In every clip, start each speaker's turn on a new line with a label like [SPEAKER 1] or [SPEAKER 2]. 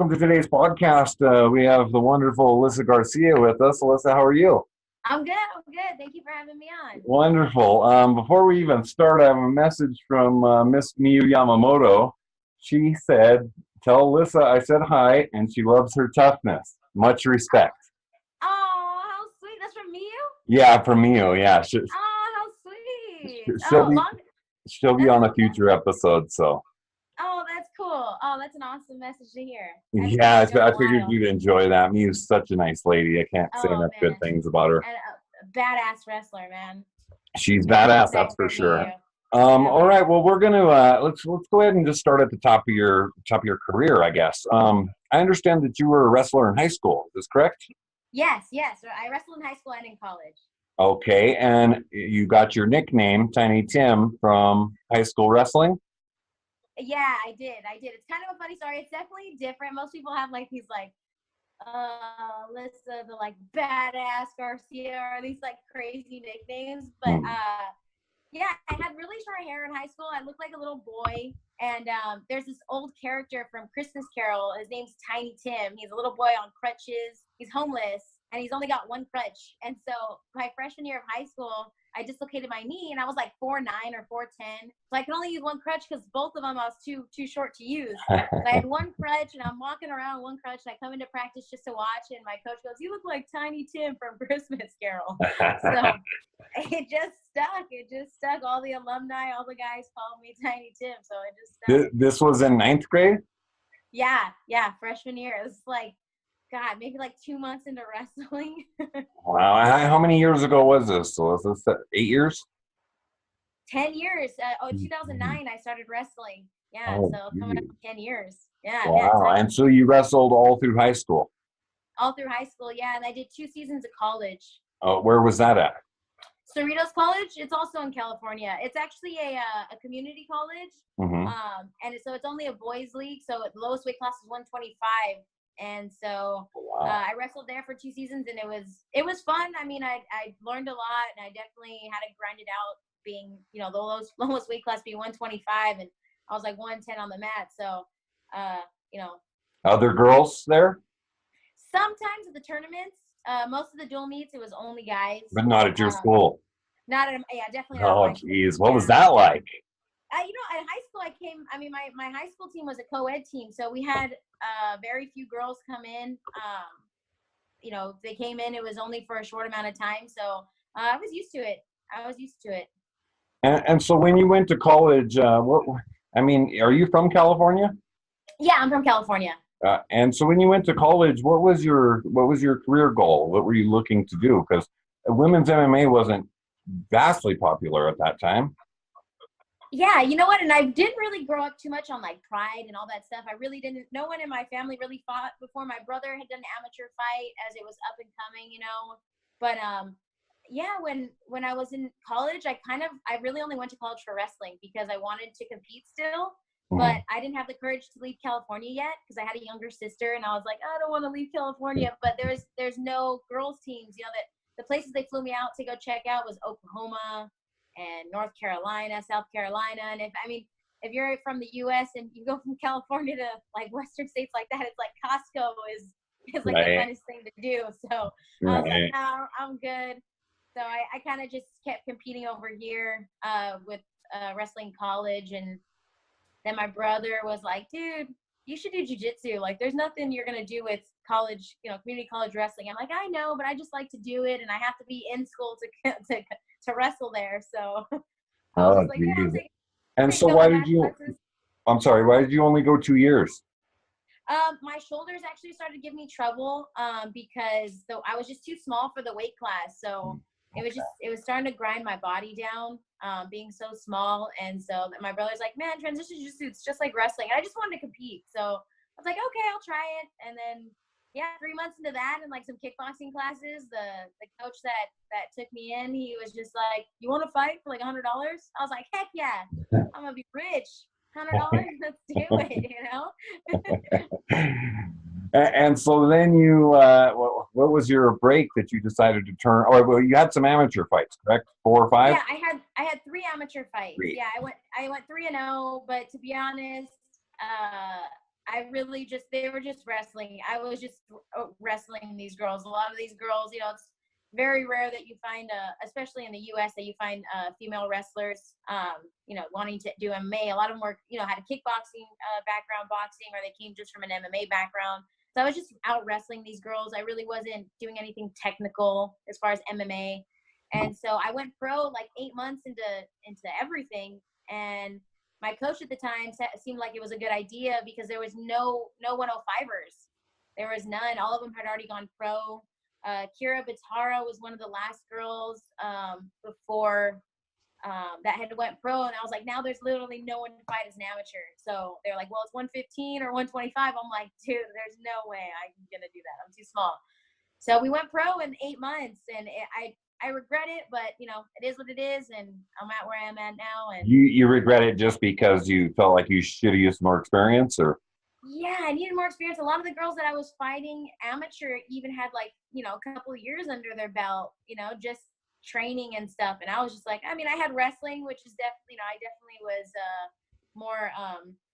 [SPEAKER 1] welcome to today's podcast. We have the wonderful Alyssa Garcia with us. Alyssa, how are you?
[SPEAKER 2] I'm good. I'm good. Thank you for having me on.
[SPEAKER 1] Wonderful. Before we even start, I have a message from Miss Miyu Yamamoto. She said, tell Alyssa I said hi, and she loves her toughness. Much respect.
[SPEAKER 2] Oh, how sweet. That's from Miu?
[SPEAKER 1] Yeah, from Miyu, yeah.
[SPEAKER 2] Oh, how sweet.
[SPEAKER 1] She'll be on a future episode, so.
[SPEAKER 2] Oh, that's cool. Oh, that's an awesome message to hear.
[SPEAKER 1] Yeah, I figured you'd enjoy that. Miyu's such a nice lady. I can't say enough good things about her.
[SPEAKER 2] And a badass wrestler, man.
[SPEAKER 1] She's badass, that's for sure. All right, well, we're gonna let's go ahead and just start at the top of your career, I guess. I understand that you were a wrestler in high school. Is this correct?
[SPEAKER 2] Yes. I wrestled in high school and in college.
[SPEAKER 1] Okay, and you got your nickname Tiny Tim from high school wrestling?
[SPEAKER 2] Yeah, I did. It's kind of a funny story. It's definitely different. Most people have like these Alyssa, the like badass Garcia, or these like crazy nicknames. But yeah, I had really short hair in high school. I looked like a little boy. And there's this old character from Christmas Carol. His name's Tiny Tim. He's a little boy on crutches. He's homeless, and he's only got one crutch. And so my freshman year of high school, I dislocated my knee, and I was like 4'9" or 4'10". So I could only use one crutch because both of them I was too short to use. So I had one crutch, and I'm walking around with one crutch. And I come into practice just to watch, and my coach goes, "You look like Tiny Tim from Christmas Carol." So it just stuck. All the alumni, all the guys called me Tiny Tim. So it just stuck.
[SPEAKER 1] This was in 9th grade?
[SPEAKER 2] Yeah, freshman year. It was like, God, maybe like 2 months into wrestling.
[SPEAKER 1] Wow. How many years ago was this? So was this 8 years?
[SPEAKER 2] 10 years. 2009, I started wrestling. Yeah, so coming up 10 years. Yeah.
[SPEAKER 1] Wow.
[SPEAKER 2] Yeah,
[SPEAKER 1] and so you wrestled all through high school?
[SPEAKER 2] All through high school, yeah. And I did 2 seasons of college.
[SPEAKER 1] Oh, where was that at?
[SPEAKER 2] Cerritos College. It's also in California. It's actually a community college.
[SPEAKER 1] Mm-hmm.
[SPEAKER 2] And so it's only a boys league. So the lowest weight class is 125. And so I wrestled there for 2 seasons, and it was fun. I mean, I learned a lot, and I definitely had to grind it out, being, the lowest weight class being 125, and I was like 110 on the mat. So,
[SPEAKER 1] Other girls there?
[SPEAKER 2] Sometimes at the tournaments, most of the dual meets, it was only guys.
[SPEAKER 1] But not at your school?
[SPEAKER 2] Definitely not.
[SPEAKER 1] Oh, geez. What was that like?
[SPEAKER 2] At high school, my high school team was a co-ed team. So we had very few girls come in. They came in, it was only for a short amount of time. So I was used to it.
[SPEAKER 1] And so when you went to college, are you from California?
[SPEAKER 2] Yeah, I'm from California.
[SPEAKER 1] And so when you went to college, what was your career goal? What were you looking to do? Because women's MMA wasn't vastly popular at that time.
[SPEAKER 2] Yeah, you know what? And I didn't really grow up too much on like Pride and all that stuff. I really didn't. No one in my family really fought before. My brother had done an amateur fight as it was up and coming, But yeah, when I was in college, I really only went to college for wrestling because I wanted to compete still. But I didn't have the courage to leave California yet because I had a younger sister, and I was like, I don't want to leave California. But there's no girls teams. That the places they flew me out to go check out was Oklahoma and North Carolina, South Carolina. And if you're from the U.S. and you go from California to like Western states like that, it's like Costco is like the funnest thing to do. So I was like, no, I'm good. So I kind of just kept competing over here with wrestling college. And then my brother was like, dude, you should do jiu-jitsu. Like, there's nothing you're going to do with college, community college wrestling. I'm like, I know, but I just like to do it. And I have to be in school to wrestle there. So I was like, yeah,
[SPEAKER 1] and so why did you only go 2 years?
[SPEAKER 2] My shoulders actually started to give me trouble because I was just too small for the weight class. So it was starting to grind my body down, being so small. And so my brother's like, man, transition jiu-jitsu, it's just like wrestling. And I just wanted to compete. So I was like, okay, I'll try it. And then, 3 months into that and like some kickboxing classes, the coach that took me in, he was just like, you want to fight for like $100? I was like, heck yeah, I'm going to be rich. $100, let's do it,
[SPEAKER 1] And so then you, what was your break that you decided to turn? Or well, you had some amateur fights, correct? 4 or 5?
[SPEAKER 2] Yeah, I had 3 amateur fights. 3. Yeah, I went 3-0. But to be honest, I really just, they were just wrestling. I was just wrestling these girls. A lot of these girls, you know, it's very rare that you find, especially in the U.S., that you find female wrestlers, you know, wanting to do MMA. A lot of them were, you know, had a kickboxing background, boxing, or they came just from an MMA background. So I was just out wrestling these girls. I really wasn't doing anything technical as far as MMA. And so I went pro like 8 months into everything. And my coach at the time seemed like it was a good idea because there was no 105ers. There was none. All of them had already gone pro. Kira Batara was one of the last girls before that had went pro. And I was like, now there's literally no one to fight as an amateur. So they're like, well, it's 115 or 125. I'm like, dude, there's no way I'm going to do that. I'm too small. So we went pro in 8 months, and I regret it, but you know, it is what it is, and I'm at where I'm at now. And
[SPEAKER 1] you regret it just because you felt like you should have used more experience, or?
[SPEAKER 2] Yeah, I needed more experience. A lot of the girls that I was fighting amateur even had like, you know, a couple of years under their belt, you know, just training and stuff. And I was just like, I mean, I had wrestling, which is definitely, you know, I definitely was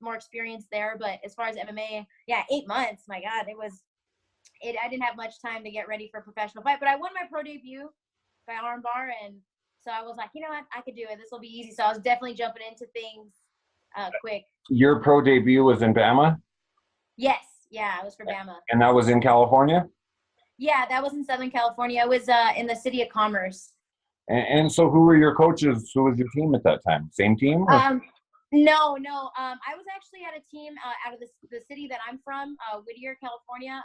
[SPEAKER 2] more experienced there. But as far as MMA, yeah, 8 months, my God, I didn't have much time to get ready for a professional fight. But I won my pro debut by armbar, and so I was like, you know what, I could do it. This will be easy. So I was definitely jumping into things quick.
[SPEAKER 1] Your pro debut was in Bama?
[SPEAKER 2] Yes, yeah, it was for Bama.
[SPEAKER 1] And that was in California?
[SPEAKER 2] Yeah, that was in Southern California. I was in the city of Commerce.
[SPEAKER 1] And so who were your coaches? Who was your team at that time? Same team?
[SPEAKER 2] No. I was actually at a team out of the city that I'm from, Whittier, California.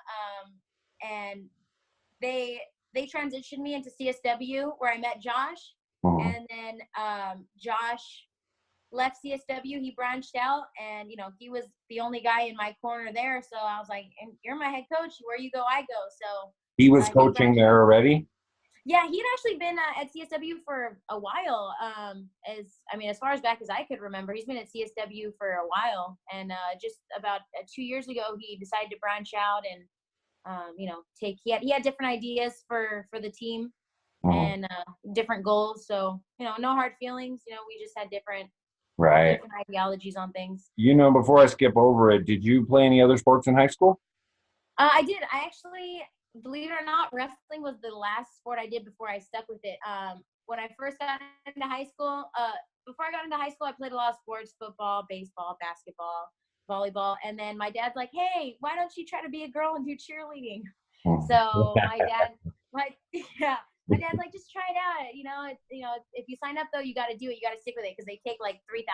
[SPEAKER 2] And they transitioned me into CSW, where I met Josh. And then Josh left CSW. He branched out, and you know, he was the only guy in my corner there. So I was like, "You're my head coach. Where you go, I go." So
[SPEAKER 1] he was coaching there already.
[SPEAKER 2] Yeah, he'd actually been at CSW for a while. As far as back as I could remember, he's been at CSW for a while. And just about 2 years ago, he decided to branch out and you know, he had different ideas for the team and different goals. So, you know, no hard feelings. You know, we just had different ideologies on things.
[SPEAKER 1] You know, before I skip over it, did you play any other sports in high school?
[SPEAKER 2] I did. I actually, believe it or not, wrestling was the last sport I did before I stuck with it. When I first got into high school, I played a lot of sports: football, baseball, basketball, volleyball. And then my dad's like, "Hey, why don't you try to be a girl and do cheerleading?" So my dad's like, "Just try it out. You know, if you sign up though, you got to do it. You got to stick with it because they take like $3,000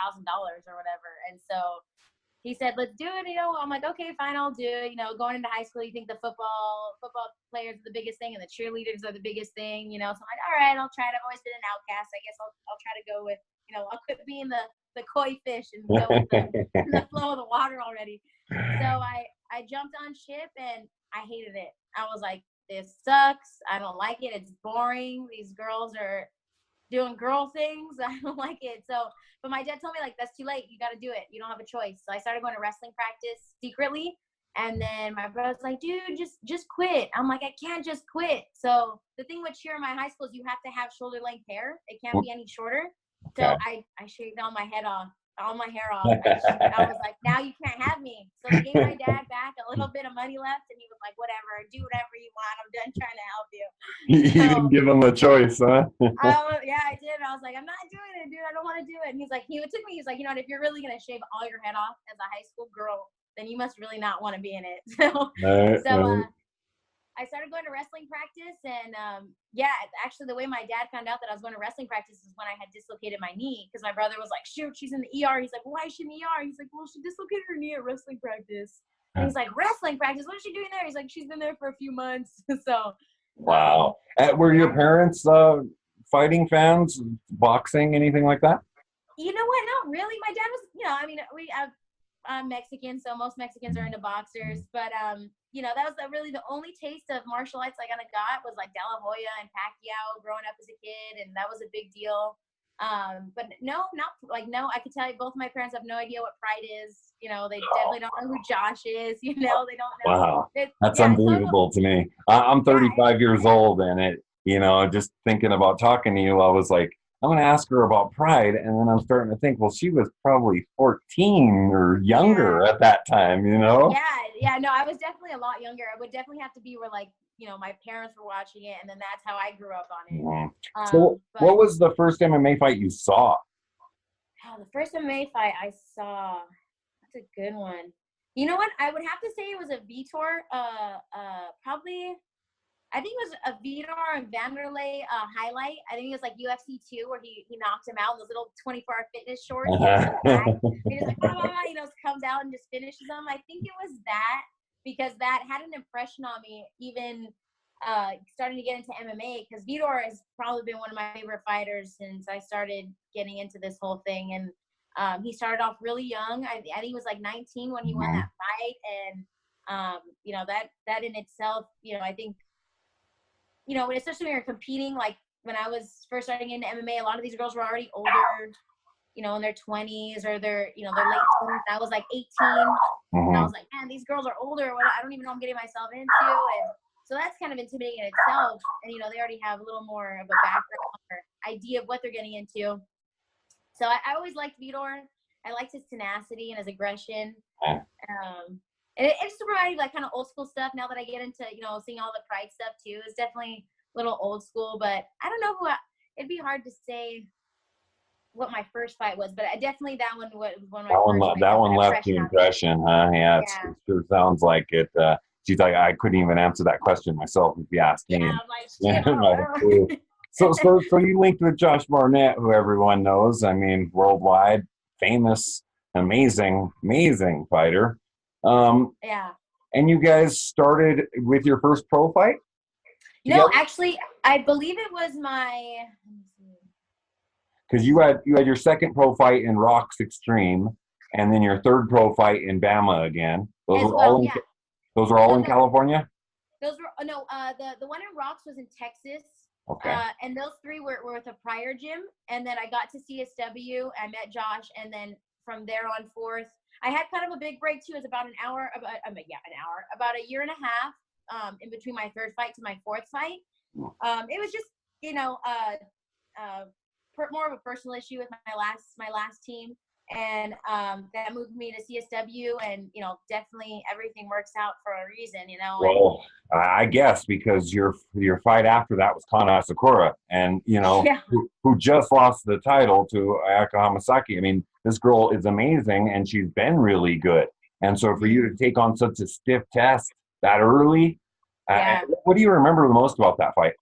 [SPEAKER 2] or whatever." And so he said, "Let's do it." You know, I'm like, "Okay, fine, I'll do it." You know, going into high school, you think the football players are the biggest thing and the cheerleaders are the biggest thing. You know, so I'm like, "All right, I'll try it." I've always been an outcast. I guess I'll try to go with, you know, I'll quit being the koi fish and go with the flow of the water already. So I jumped on ship and I hated it. I was like, "This sucks. I don't like it. It's boring. These girls are doing girl things. I don't like it." So, but my dad told me, like, "That's too late. You got to do it. You don't have a choice." So I started going to wrestling practice secretly. And then my brother's like, "Dude, just quit." I'm like, "I can't just quit." So the thing with cheer in my high school is you have to have shoulder length hair. It can't be any shorter. So I shaved all my hair off. I was like, "Now you can't have me." So they gave my dad back a little bit of money left, and he was like, "Whatever, do whatever you want. I'm done trying to help you."
[SPEAKER 1] You didn't give him a choice, huh?
[SPEAKER 2] Yeah, I did. I was like, "I'm not doing it, dude. I don't want to do it." And he's like, he's like, "You know what? If you're really gonna shave all your head off as a high school girl, then you must really not want to be in it." I started going to wrestling practice, and actually the way my dad found out that I was going to wrestling practice is when I had dislocated my knee, because my brother was like, "Shoot, she's in the ER." He's like, "Why is she in the ER?" He's like, "Well, she dislocated her knee at wrestling practice." And he's like, "Wrestling practice? What is she doing there?" He's like, "She's been there for a few months." So.
[SPEAKER 1] Wow. Were your parents fighting fans, boxing, anything like that?
[SPEAKER 2] You know what? Not really. My dad was, you know, I mean, I'm Mexican, so most Mexicans are into boxers. But, you know, that was really the only taste of martial arts I kind of got was like De La Hoya and Pacquiao growing up as a kid, and that was a big deal. But no, I could tell you both my parents have no idea what Pride is. You know, they definitely don't know who Josh is. You know, they don't know.
[SPEAKER 1] Wow. That's unbelievable to me. I'm 35 years old, and you know, just thinking about talking to you, I was like, I'm gonna ask her about Pride, and then I'm starting to think, well, she was probably 14 or younger
[SPEAKER 2] Yeah.
[SPEAKER 1] at that time, you know?
[SPEAKER 2] Yeah, no, I was definitely a lot younger. I would definitely have to be where like, my parents were watching it, and then that's how I grew up on it.
[SPEAKER 1] Mhm. So,
[SPEAKER 2] But
[SPEAKER 1] what was the first MMA fight you saw?
[SPEAKER 2] the first MMA fight I saw, that's a good one. You know what? I would have to say it was a Vitor, probably. I think it was a Vitor and Vanderlei highlight. I think it was like UFC 2 where he knocked him out in those little 24-hour fitness shorts. He has some back. He just like, blah, blah, blah, comes out and just finishes them. I think it was that because that had an impression on me even starting to get into MMA because Vitor has probably been one of my favorite fighters since I started getting into this whole thing. And he started off really young. I think he was like 19 when he won that fight. And, that in itself, I think, especially when you're competing, like when I was first starting into MMA, a lot of these girls were already older, in their 20s or their late 20s. I was like 18. And I was like, man, these girls are older. I don't even know what I'm getting myself into. And so that's kind of intimidating in itself. And, they already have a little more of a background or idea of what they're getting into. So I always liked Vitor. I liked his tenacity and his aggression. And it just reminded me like kind of old school stuff. Now that I get into, seeing all the Pride stuff too, it's definitely a little old school. But I don't know it'd be hard to say what my first fight was, but I definitely that one was one of my first.
[SPEAKER 1] That one left the impression, huh? Yeah, it sure sounds like it. She's like, I couldn't even answer that question myself if you asked me.
[SPEAKER 2] Yeah, I'm like,
[SPEAKER 1] so you linked with Josh Barnett, who everyone knows. I mean, worldwide famous, amazing fighter.
[SPEAKER 2] Yeah.
[SPEAKER 1] And you guys started with your first pro fight?
[SPEAKER 2] No, actually, I believe it was my.
[SPEAKER 1] Because you had your second pro fight in Rocks Extreme, and then your third pro fight in Bama again. Those were all in California.
[SPEAKER 2] Those were no. The one in Rocks was in Texas.
[SPEAKER 1] Okay.
[SPEAKER 2] And those three were with a prior gym, and then I got to CSW. I met Josh, and then from there on forth, I had kind of a big break too. It was about an hour, about a year and a half in between my third fight to my fourth fight. It was just more of a personal issue with my last team, and that moved me to CSW, and definitely everything works out for a reason,
[SPEAKER 1] Well, I guess because your fight after that was Kanna Asakura, and who just lost the title to Ayaka Hamasaki. I mean, this girl is amazing, and she's been really good. And so for you to take on such a stiff test that early, what do you remember the most about that fight?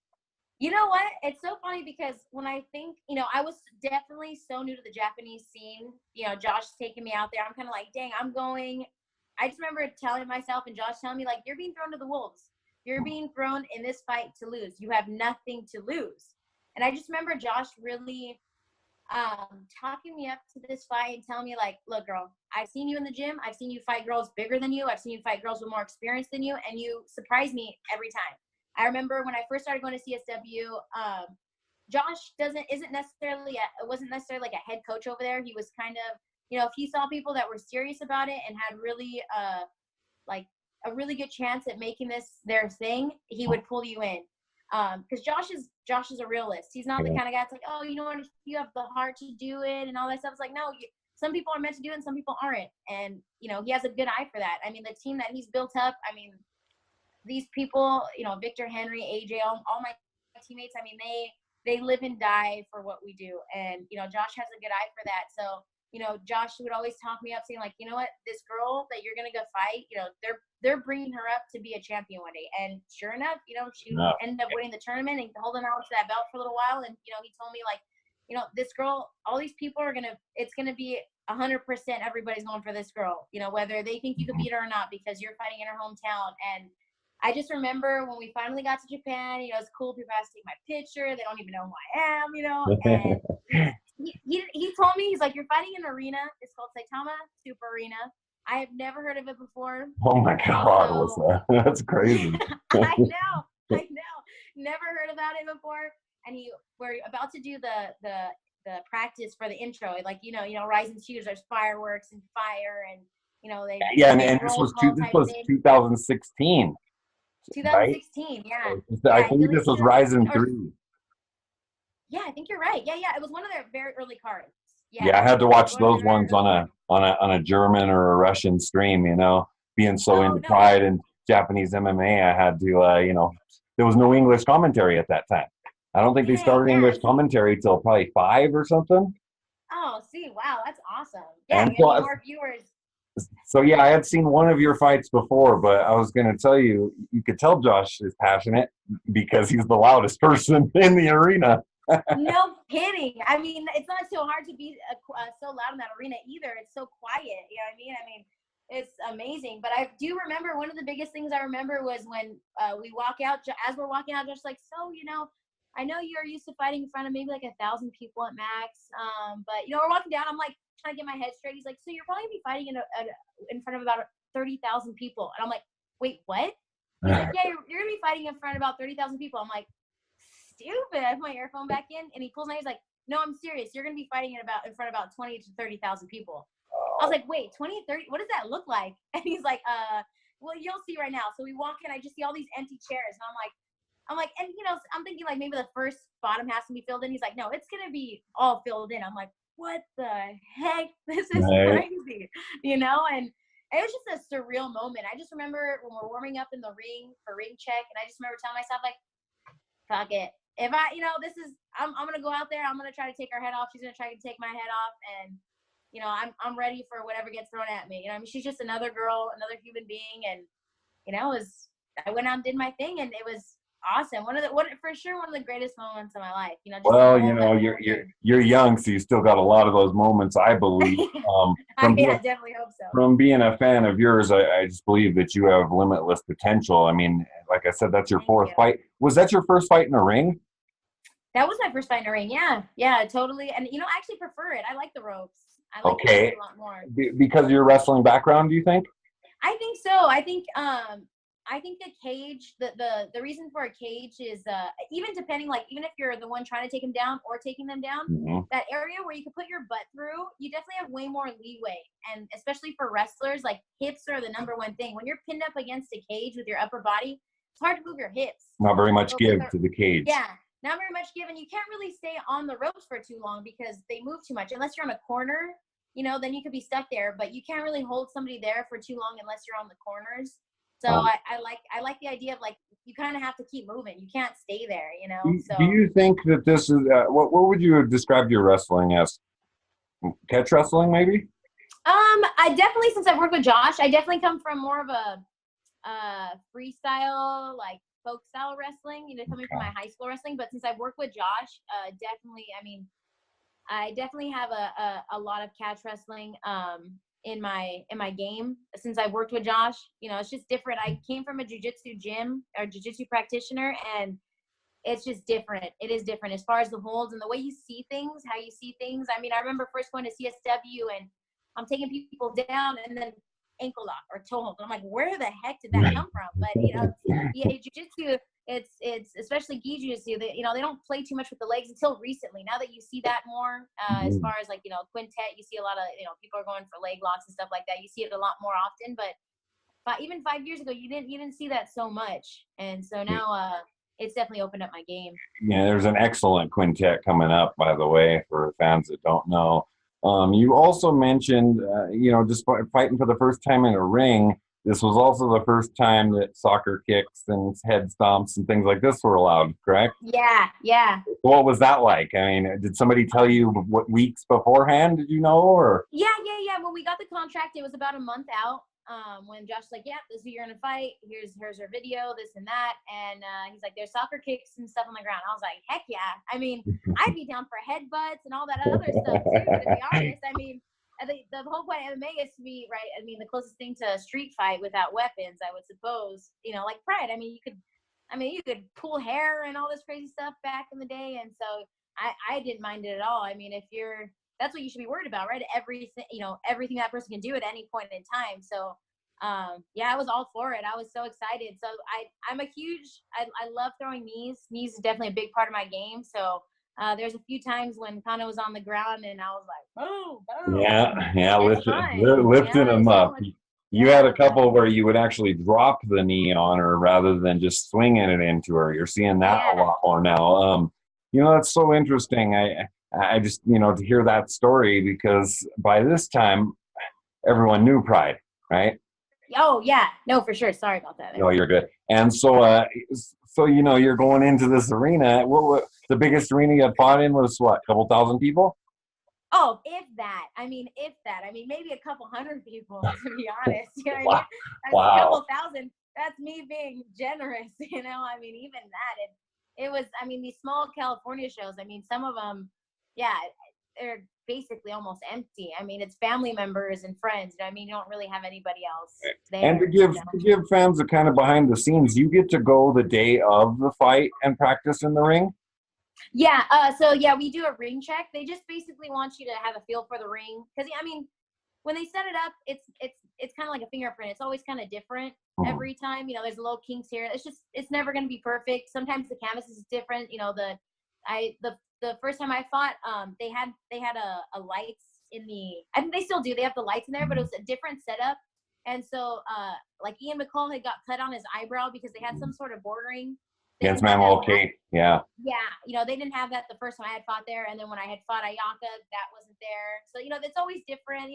[SPEAKER 2] You know what? It's so funny because when I think, I was definitely so new to the Japanese scene. Josh taking me out there. I'm kind of like, dang, I'm going. I just remember telling myself and Josh telling me, like, you're being thrown to the wolves. You're being thrown in this fight to lose. You have nothing to lose. And I just remember Josh really talking me up to this fight and telling me, like, look, girl, I've seen you in the gym. I've seen you fight girls bigger than you. I've seen you fight girls with more experience than you. And you surprise me every time. I remember when I first started going to CSW, Josh wasn't necessarily like a head coach over there. He was kind of, if he saw people that were serious about it and had really like a really good chance at making this their thing, he would pull you in. Because Josh is a realist. He's not the kind of guy that's like, oh, you know what, if you have the heart to do it and all that stuff. It's like, no, some people are meant to do it and some people aren't. And he has a good eye for that. I mean, the team that he's built up, I mean, these people, Victor Henry, AJ, all my teammates, I mean, they live and die for what we do. And, Josh has a good eye for that. So, Josh would always talk me up saying, like, you know what, this girl that you're going to go fight, they're bringing her up to be a champion one day. And sure enough, she ended up winning the tournament and holding on to that belt for a little while. And, he told me, like, this girl, all these people it's going to be 100% everybody's going for this girl, whether they think you could beat her or not, because you're fighting in her hometown. And I just remember when we finally got to Japan, it's cool. People ask to take my picture. They don't even know who I am, and he told me, he's like, you're fighting in an arena. It's called Saitama Super Arena. I have never heard of it before.
[SPEAKER 1] Oh my God, Alyssa. That's crazy.
[SPEAKER 2] I know. Never heard about it before. And we're about to do the practice for the intro. Like, Rizin Shoes, there's fireworks and fire, and
[SPEAKER 1] and this was 2016.
[SPEAKER 2] 2016, right?
[SPEAKER 1] I believe this was Rizin 3.
[SPEAKER 2] Yeah, I think you're right. Yeah, yeah. It was one of their very early cards. Yeah.
[SPEAKER 1] Yeah, I had to watch those ones on a German or a Russian stream. You know, being so into
[SPEAKER 2] No.
[SPEAKER 1] Pride and Japanese MMA, I had to, you know, there was no English commentary at that time. I don't think they
[SPEAKER 2] Dang,
[SPEAKER 1] started
[SPEAKER 2] yeah.
[SPEAKER 1] English commentary till probably 5 or something.
[SPEAKER 2] Oh, see, wow, that's awesome. Yeah,
[SPEAKER 1] And
[SPEAKER 2] you
[SPEAKER 1] so,
[SPEAKER 2] need more viewers.
[SPEAKER 1] so yeah, I had seen one of your fights before, but I was going to tell you, you could tell Josh is passionate because he's the loudest person in the arena.
[SPEAKER 2] No kidding. I mean, it's not so hard to be so loud in that arena either. It's so quiet. You know what I mean? I mean, it's amazing. But I do remember one of the biggest things I remember was when we walk out, as we're walking out, just like, so, you know, I know you're used to fighting in front of maybe like 1,000 people at max. But, you know, we're walking down. I'm like trying to get my head straight. He's like, so you're probably going to be fighting in front of about 30,000 people. And I'm like, wait, what? He's like, yeah, you're going to be fighting in front of about 30,000 people. I'm like, stupid. I put my earphone back in, and he pulls my. He's like, "No, I'm serious. You're gonna be fighting in front of about 20 to 30,000 people." I was like, "Wait, 20, 30? What does that look like?" And he's like, well, you'll see right now." So we walk in. I just see all these empty chairs, and I'm like, and you know, I'm thinking like maybe the first bottom has to be filled in. He's like, "No, it's gonna be all filled in." I'm like, "What the heck? This is crazy," you know, and. It was just a surreal moment. I just remember when we're warming up in the ring for ring check, and I just remember telling myself, like, fuck it. If I, you know, I'm going to go out there. I'm going to try to take her head off. She's going to try to take my head off. And, you know, I'm ready for whatever gets thrown at me. You know, I mean, she's just another girl, another human being. And, you know, I went out and did my thing, and it was awesome. For sure, one of the greatest moments of my life. You know, just
[SPEAKER 1] well, you know, you're young, so you still got a lot of those moments, I believe.
[SPEAKER 2] I definitely hope so.
[SPEAKER 1] From being a fan of yours, I just believe that you have limitless potential. I mean, like I said, that's your fourth fight. Was that your first fight in a ring?
[SPEAKER 2] That was my first fight in a ring. Yeah, totally. And you know, I actually prefer it. I like the ropes. I like it a lot more.
[SPEAKER 1] Because of your wrestling background, do you think?
[SPEAKER 2] I think so. I think the cage, the reason for a cage is even depending, like even if you're the one trying to take them down or taking them down, that area where you can put your butt through, you definitely have way more leeway. And especially for wrestlers, like hips are the number one thing. When you're pinned up against a cage with your upper body, it's hard to move your hips.
[SPEAKER 1] Not very much give to the cage.
[SPEAKER 2] Yeah, not very much give, and you can't really stay on the ropes for too long because they move too much. Unless you're on a corner, you know, then you could be stuck there. But you can't really hold somebody there for too long unless you're on the corners. So I like the idea of like you kind of have to keep moving. You can't stay there, you know. So
[SPEAKER 1] do you think that this is what would you have described your wrestling as? Catch wrestling, maybe?
[SPEAKER 2] I definitely, since I've worked with Josh, I definitely come from more of a freestyle, like folk style wrestling. You know, coming from my high school wrestling. But since I've worked with Josh, definitely, I mean, I definitely have a lot of catch wrestling. In my game since I worked with Josh. You know, it's just different. I came from a jiu-jitsu gym or jiu-jitsu practitioner, and it's just different. It is different as far as the holds and the way you see things, how you see things. I mean, I remember first going to CSW and I'm taking people down and then ankle lock or toe hold. I'm like, where the heck did that come from? But you know, yeah, jiu-jitsu, it's especially gi jiu-jitsu, you know, they don't play too much with the legs until recently. Now that you see that more, as far as like, you know, quintet, you see a lot of, you know, people are going for leg locks and stuff like that. You see it a lot more often, but even 5 years ago, you didn't see that so much. And so now, it's definitely opened up my game.
[SPEAKER 1] Yeah, there's an excellent quintet coming up, by the way, for fans that don't know. You also mentioned, you know, just fighting for the first time in a ring. This was also the first time that soccer kicks and head stomps and things like this were allowed, correct?
[SPEAKER 2] Yeah.
[SPEAKER 1] What was that like? I mean, did somebody tell you what weeks beforehand? Did you know? Or
[SPEAKER 2] Yeah. When we got the contract, it was about a month out. When Josh's like, yeah, this is who you're gonna fight. Here's her video, this and that, and he's like, there's soccer kicks and stuff on the ground. I was like, heck yeah! I mean, I'd be down for headbutts and all that other stuff too. To be honest, I mean, the whole point of MMA is to be right. I mean, the closest thing to a street fight without weapons, I would suppose. You know, like Pride. I mean, you could pull hair and all this crazy stuff back in the day, and so I didn't mind it at all. I mean, that's what you should be worried about, right? Everything that person can do at any point in time. So, yeah, I was all for it. I was so excited. So I love throwing knees. Knees is definitely a big part of my game. So, there's a few times when Kanna was on the ground and I was like, boom.
[SPEAKER 1] Yeah, lifting them up. You had a couple where you would actually drop the knee on her rather than just swinging it into her. You're seeing that a lot more now. That's so interesting. I just, to hear that story, because by this time everyone knew Pride, right?
[SPEAKER 2] Oh yeah, no, for sure. Sorry about that.
[SPEAKER 1] No, you're good. And so you're going into this arena. What the biggest arena you had fought in was what? A couple thousand people?
[SPEAKER 2] Oh, if that. I mean, if that. I mean, maybe a couple hundred people, to be honest. You know what I
[SPEAKER 1] Wow.
[SPEAKER 2] mean? That's
[SPEAKER 1] Wow.
[SPEAKER 2] a couple thousand. That's me being generous, I mean, even that. It was, I mean, these small California shows, I mean, some of them, yeah, they're basically almost empty. I mean, it's family members and friends. I mean, you don't really have anybody else there.
[SPEAKER 1] And to give fans a kind of behind the scenes, you get to go the day of the fight and practice in the ring.
[SPEAKER 2] Yeah. So yeah, we do a ring check. They just basically want you to have a feel for the ring, because I mean, when they set it up, it's kind of like a fingerprint. It's always kind of different every time. There's little kinks here. It's never going to be perfect. Sometimes the canvas is different. The first time I fought, they had a lights in the. I think they still do. They have the lights in there, but it was a different setup. And so, like Ian McCall had got cut on his eyebrow because they had some sort of bordering.
[SPEAKER 1] Against Manuel Kate, yeah.
[SPEAKER 2] Yeah, they didn't have that the first time I had fought there, and then when I had fought Ayaka, that wasn't there. So it's always different.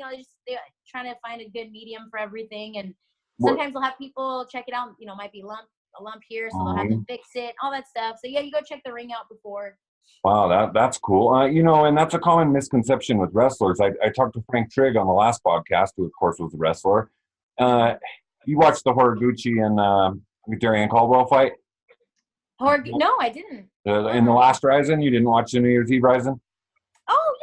[SPEAKER 2] They're trying to find a good medium for everything, and sometimes they'll have people check it out. Might be a lump here, so they'll have to fix it, all that stuff. So yeah, you go check the ring out before.
[SPEAKER 1] Wow, that's cool. And that's a common misconception with wrestlers. I talked to Frank Trigg on the last podcast, who of course was a wrestler. You watched the Horiguchi and Darian Caldwell fight?
[SPEAKER 2] No, I didn't.
[SPEAKER 1] In the last Rizin, you didn't watch the New Year's Eve Rizin?
[SPEAKER 2] Oh,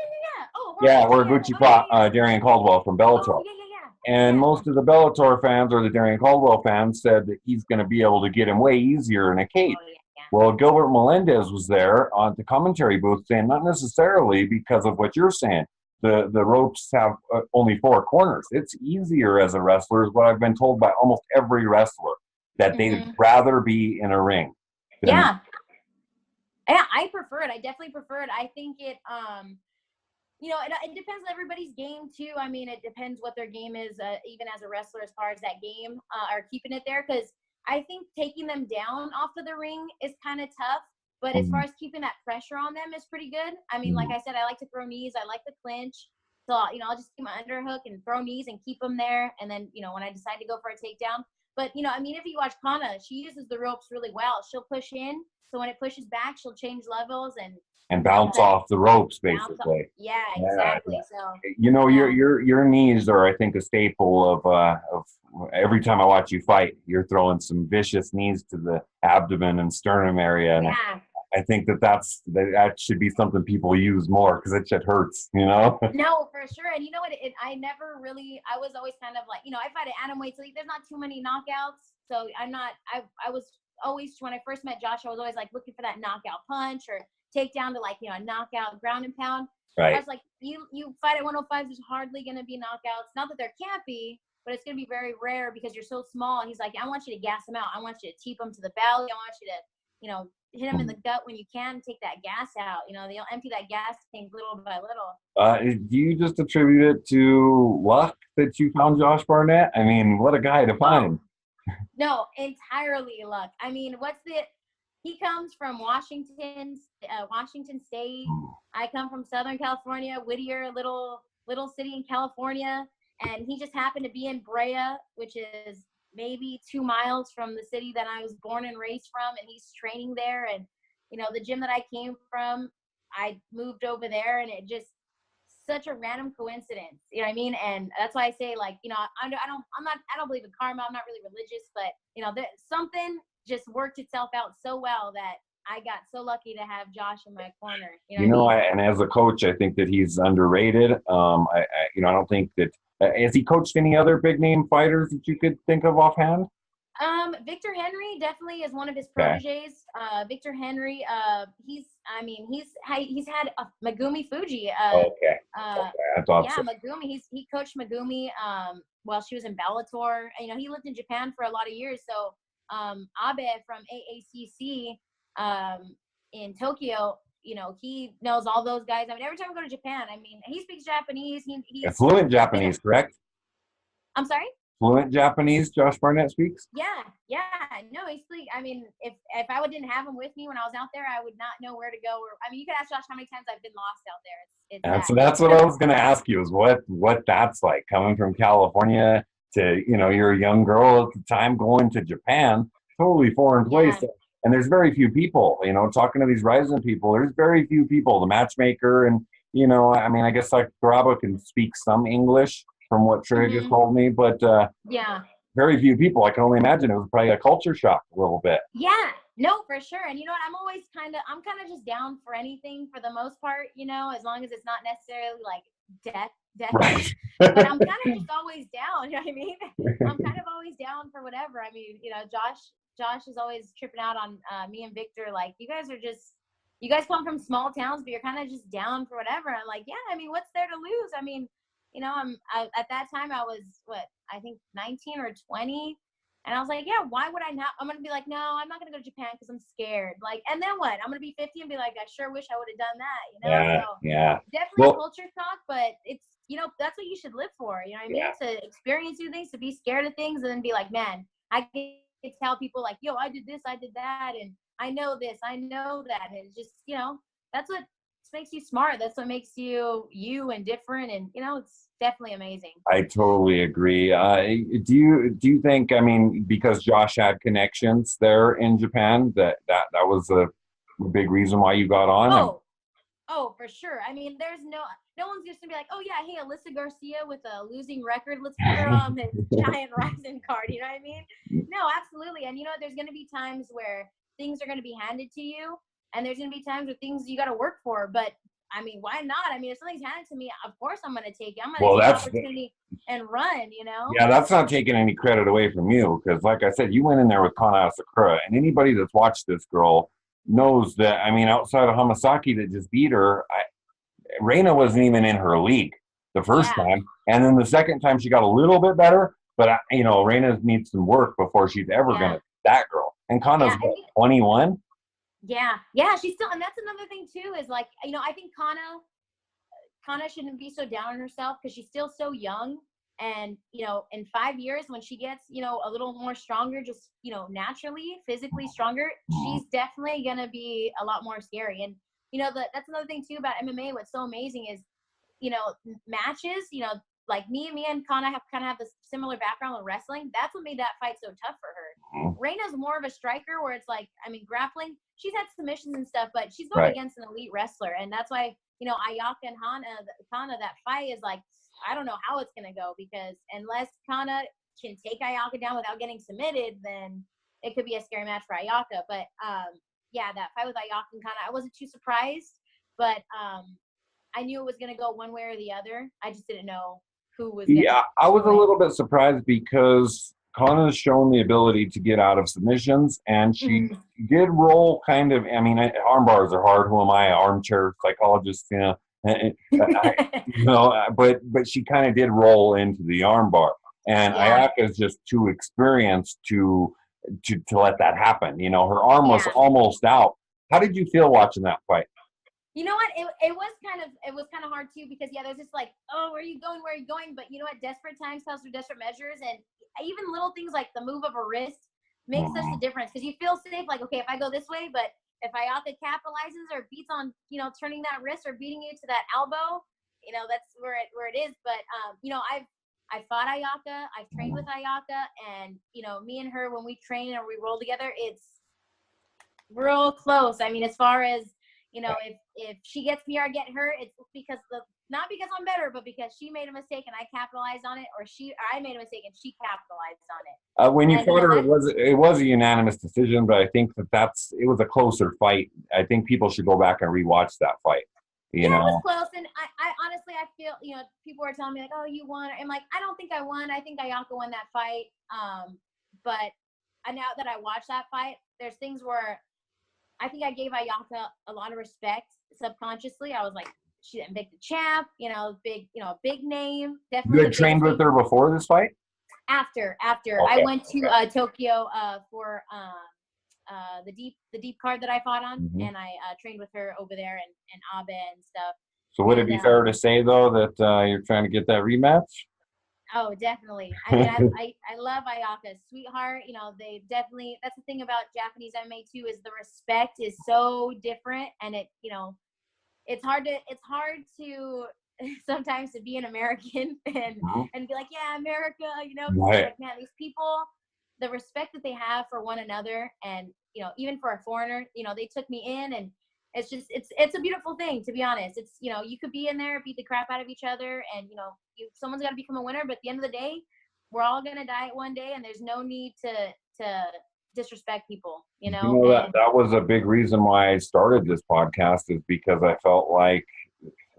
[SPEAKER 2] yeah. Oh,
[SPEAKER 1] Horiguchi fought Darian Caldwell from Bellator.
[SPEAKER 2] Oh, yeah.
[SPEAKER 1] And most of the Bellator fans or the Darian Caldwell fans said that he's going to be able to get him way easier in a cage.
[SPEAKER 2] Oh, yeah.
[SPEAKER 1] Well, Gilbert Melendez was there on the commentary booth saying not necessarily because of what you're saying. The ropes have only 4 corners. It's easier as a wrestler, is what I've been told by almost every wrestler, that they'd rather be in a ring.
[SPEAKER 2] Yeah, I prefer it. I definitely prefer it. I think it, it depends on everybody's game too. I mean, it depends what their game is, even as a wrestler, as far as that game, or keeping it there. Because I think taking them down off of the ring is kind of tough. But as far as keeping that pressure on them is pretty good. I mean, like I said, I like to throw knees. I like the clinch. So, I'll just keep my underhook and throw knees and keep them there. And then, when I decide to go for a takedown. But, I mean, if you watch Kanna, she uses the ropes really well. She'll push in. So when it pushes back, she'll change levels
[SPEAKER 1] and bounce off the ropes, basically.
[SPEAKER 2] Yeah, exactly. So
[SPEAKER 1] your knees are, I think, a staple of every time I watch you fight. You're throwing some vicious knees to the abdomen and sternum area, and I think that should be something people use more, because it shit hurts,
[SPEAKER 2] No, for sure. And you know what? I was always kind of like, I fight at atomweight, so there's not too many knockouts. So I was always, when I first met Josh, I was always like looking for that knockout punch or takedown to a knockout ground and pound.
[SPEAKER 1] Right.
[SPEAKER 2] I was like, you fight at 105, there's hardly going to be knockouts. Not that there can't be, but it's going to be very rare because you're so small. And he's like, I want you to gas them out. I want you to teep them to the belly. I want you to, hit them in the gut when you can, take that gas out. They'll empty that gas tank little by little.
[SPEAKER 1] Do you just attribute it to luck that you found Josh Barnett? I mean, what a guy to find.
[SPEAKER 2] No, entirely luck. I mean, he comes from Washington State. I come from Southern California, Whittier, little city in California. And he just happened to be in Brea, which is maybe 2 miles from the city that I was born and raised from. And he's training there. And, the gym that I came from, I moved over there, and it just such a random coincidence. You know what I mean? And that's why I say, like, I don't believe in karma. I'm not really religious, but something just worked itself out so well that I got so lucky to have Josh in my corner.
[SPEAKER 1] And as a coach, I think that he's underrated. I don't think that has he coached any other big name fighters that you could think of offhand?
[SPEAKER 2] Victor Henry definitely is one of his proteges. Victor Henry, he's had Megumi Fuji.
[SPEAKER 1] I thought so.
[SPEAKER 2] Megumi. He coached Megumi while she was in Bellator. He lived in Japan for a lot of years. So Abe from AACC in Tokyo, he knows all those guys. I mean, every time we go to Japan, he speaks Japanese. He's
[SPEAKER 1] fluent Japanese, correct?
[SPEAKER 2] I'm sorry?
[SPEAKER 1] fluent Japanese Josh Barnett speaks?
[SPEAKER 2] Yeah. No, he speaks. I mean, if I didn't have him with me when I was out there, I would not know where to go. Or I mean, you could ask Josh how many times I've been lost out there.
[SPEAKER 1] That's what I was going to ask you, is what that's like, coming from California to, you're a young girl at the time going to Japan, totally foreign place.
[SPEAKER 2] Yeah.
[SPEAKER 1] And there's very few people, talking to these Rizin people, there's very few people, the matchmaker. And, I mean, I guess like Garaba can speak some English from what Trigg has told me, but
[SPEAKER 2] yeah,
[SPEAKER 1] very few people. I can only imagine it was probably a culture shock a little bit.
[SPEAKER 2] Yeah, no, for sure. And you know what? I'm kind of just down for anything for the most part, as long as it's not necessarily like death.
[SPEAKER 1] Right.
[SPEAKER 2] But I'm kind of just always down. You know what I mean? I'm kind of always down for whatever. I mean, Josh is always tripping out on me and Victor. Like, you guys come from small towns, but you're kind of just down for whatever. I'm like, yeah. I mean, what's there to lose? I mean, at that time I was I think 19 or 20. And I was like, yeah, why would I not? I'm going to be like, no, I'm not going to go to Japan because I'm scared. Like, and then what? I'm going to be 50 and be like, I sure wish I would have done that,
[SPEAKER 1] Yeah.
[SPEAKER 2] Definitely culture shock, but it's, that's what you should live for. You know what I mean?
[SPEAKER 1] Yeah.
[SPEAKER 2] To experience new things, to be scared of things, and then be like, man, I can tell people like, yo, I did this, I did that, and I know this, I know that. And it's just, that's what makes you smart. That's what makes you and different. And, it's definitely amazing.
[SPEAKER 1] I totally agree. Do you think, I mean, because Josh had connections there in Japan, that was a big reason why you got on?
[SPEAKER 2] Oh, for sure. I mean, there's no one's just gonna be like, oh yeah, hey, Alyssa Garcia with a losing record, let's put her on the giant Rizin card. You know what I mean? No, absolutely. And there's gonna be times where things are gonna be handed to you, and there's gonna be times where things you got to work for. But I mean, why not? I mean, if something's handed to me, of course I'm gonna take it. I'm gonna take the opportunity and run.
[SPEAKER 1] Yeah, that's not taking any credit away from you, because, like I said, you went in there with Kanna Asakura, and anybody that's watched this girl knows that. I mean, outside of Hamasaki that just beat her, Reina wasn't even in her league the first time, and then the second time she got a little bit better. But Reina needs some work before she's ever gonna beat that girl. And Kanna's 21.
[SPEAKER 2] Yeah, she's still, and that's another thing too, is like, I think Kanna shouldn't be so down on herself, because she's still so young. And, in 5 years, when she gets, a little more stronger, just, naturally, physically stronger, she's definitely going to be a lot more scary. And, that's another thing too about MMA. What's so amazing is, matches, like me and Kanna have this similar background with wrestling. That's what made that fight so tough for her. Reina's more of a striker, where it's like, I mean, grappling, she's had submissions and stuff, but she's going against an elite wrestler. And that's why, Ayaka and Kanna, that fight is like, I don't know how it's going to go, because unless Kanna can take Ayaka down without getting submitted, then it could be a scary match for Ayaka. But that fight with Ayaka and Kanna, I wasn't too surprised, but I knew it was going to go one way or the other. I just didn't know who was going to.
[SPEAKER 1] Yeah, I was a little bit surprised, because Kanna's shown the ability to get out of submissions, and she did roll kind of. I mean, arm bars are hard. Who am I, armchair psychologist? But she kind of did roll into the arm bar, and Ayaka is just too experienced to let that happen. Her arm was almost out. How did you feel watching that fight?
[SPEAKER 2] You know what? It was kind of hard too, because there's just like, oh, where are you going? Where are you going? But you know what? Desperate times calls for desperate measures, and even little things like the move of a wrist makes such a difference, because you feel safe. Like, okay, if I go this way, but if Ayaka capitalizes or beats on, turning that wrist or beating you to that elbow, that's where it is. But I fought Ayaka, I've trained with Ayaka, and me and her, when we train and we roll together, it's real close. I mean, as far as if she gets me or I get her, it's because not because I'm better, but because she made a mistake and I capitalized on it, or I made a mistake and she capitalized on it.
[SPEAKER 1] When you fought her, it was a unanimous decision, but I think it was a closer fight. I think people should go back and rewatch that fight.
[SPEAKER 2] It was close, and I honestly, I feel, people are telling me like, oh, you won. I'm like, I don't think I won. I think Ayaka won that fight. But now that I watched that fight, there's things where I think I gave Ayaka a lot of respect subconsciously. I was like, she didn't pick the champ, big name. Definitely.
[SPEAKER 1] You had trained with her before this fight?
[SPEAKER 2] After. Okay. I went to Tokyo for the deep card that I fought on, and I trained with her over there, and Abe and stuff.
[SPEAKER 1] So would it be fair to say, though, that you're trying to get that rematch?
[SPEAKER 2] Oh, definitely. I mean, I love Ayaka, sweetheart. You know, they definitely. That's the thing about Japanese MMA too, is the respect is so different, and it, you know, it's hard to sometimes to be an American and be like, yeah, America, you know, because it's
[SPEAKER 1] Right.
[SPEAKER 2] like, man, these people, the respect that they have for one another, and you know, even for a foreigner, you know, they took me in, and it's just it's a beautiful thing, to be honest. It's, you know, you could be in there, beat the crap out of each other, and you know, someone's got to become a winner, but at the end of the day, we're all gonna die one day, and there's no need to disrespect people, you
[SPEAKER 1] You
[SPEAKER 2] know,
[SPEAKER 1] know, that
[SPEAKER 2] and
[SPEAKER 1] that was a big reason why I started this podcast, is because I felt like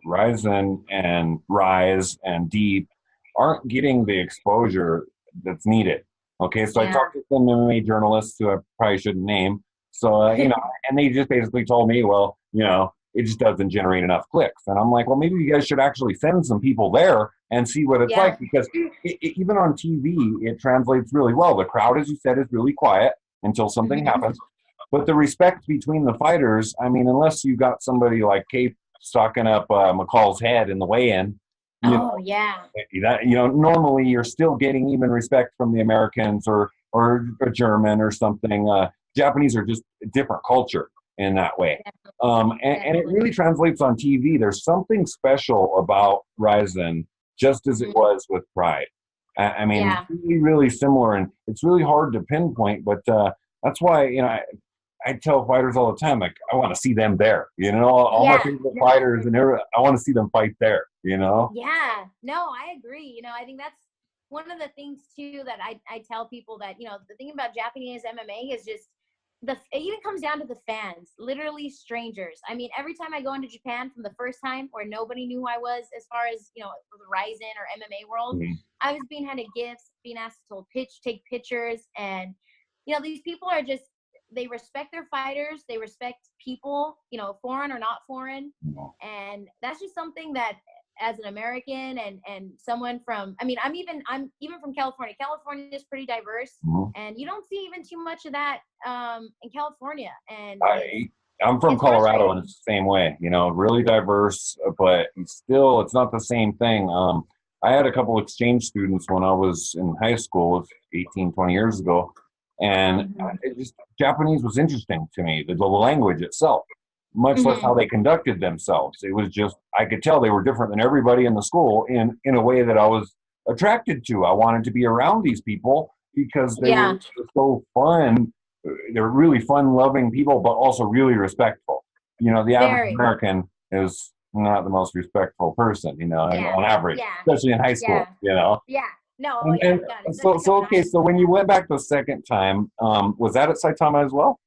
[SPEAKER 1] Ryzen and Rise and Deep aren't getting the exposure that's needed. Okay, so I
[SPEAKER 2] yeah.
[SPEAKER 1] talked to some MMA journalists who I probably shouldn't name. So, and they just basically told me, well, it just doesn't generate enough clicks. And I'm like, well, maybe you guys should actually send some people there and see what it's
[SPEAKER 2] Yeah.
[SPEAKER 1] like, because even on TV, it translates really well. The crowd, as you said, is really quiet until something happens. But the respect between the fighters, I mean, unless you got somebody like Cape stocking up McCall's head in the weigh-in,
[SPEAKER 2] Oh yeah.
[SPEAKER 1] normally you're still getting even respect from the Americans or a German or something. Japanese are just a different culture in that way. And it really translates on TV. There's something special about Ryzen, just as it was with Pride. I mean,
[SPEAKER 2] Yeah.
[SPEAKER 1] really, really similar, and it's really hard to pinpoint, but that's why, I tell fighters all the time, like, I want to see them there. All my
[SPEAKER 2] Yeah.
[SPEAKER 1] favorite
[SPEAKER 2] No,
[SPEAKER 1] fighters, and I want to see them fight there.
[SPEAKER 2] yeah. No, I agree. You know, I think that's one of the things too that I tell people, that, you know, the thing about Japanese MMA is just it even comes down to the fans, literally strangers. I mean, every time I go into Japan from the first time, where nobody knew who I was, as far as, you know, the Ryzen or MMA world, I was being handed gifts, being asked to take pictures, and you know, these people are just, they respect their fighters, they respect people, you know, foreign or not foreign, and that's just something that, as an American and someone from, I mean, I'm even from California. California is pretty diverse, and you don't see even too much of that in California. And
[SPEAKER 1] I'm from
[SPEAKER 2] it's
[SPEAKER 1] Colorado, and
[SPEAKER 2] frustrating.
[SPEAKER 1] it's the same way. Really diverse, but still, it's not the same thing. I had a couple exchange students when I was in high school, 18, 20 years ago, and Japanese was interesting to me, the language itself, much less how they conducted themselves. It was just, I could tell they were different than everybody in the school in a way that I was attracted to. I wanted to be around these people because they were so fun. They're really fun loving people, but also really respectful. The average
[SPEAKER 2] Very.
[SPEAKER 1] American is not the most respectful person,
[SPEAKER 2] Yeah.
[SPEAKER 1] on average,
[SPEAKER 2] Yeah.
[SPEAKER 1] especially in high school.
[SPEAKER 2] Yeah. No. Oh
[SPEAKER 1] And,
[SPEAKER 2] yeah.
[SPEAKER 1] and
[SPEAKER 2] God, especially
[SPEAKER 1] so
[SPEAKER 2] coming out of
[SPEAKER 1] okay,
[SPEAKER 2] high
[SPEAKER 1] so when
[SPEAKER 2] school.
[SPEAKER 1] you went back the second time, was that at Saitama as well?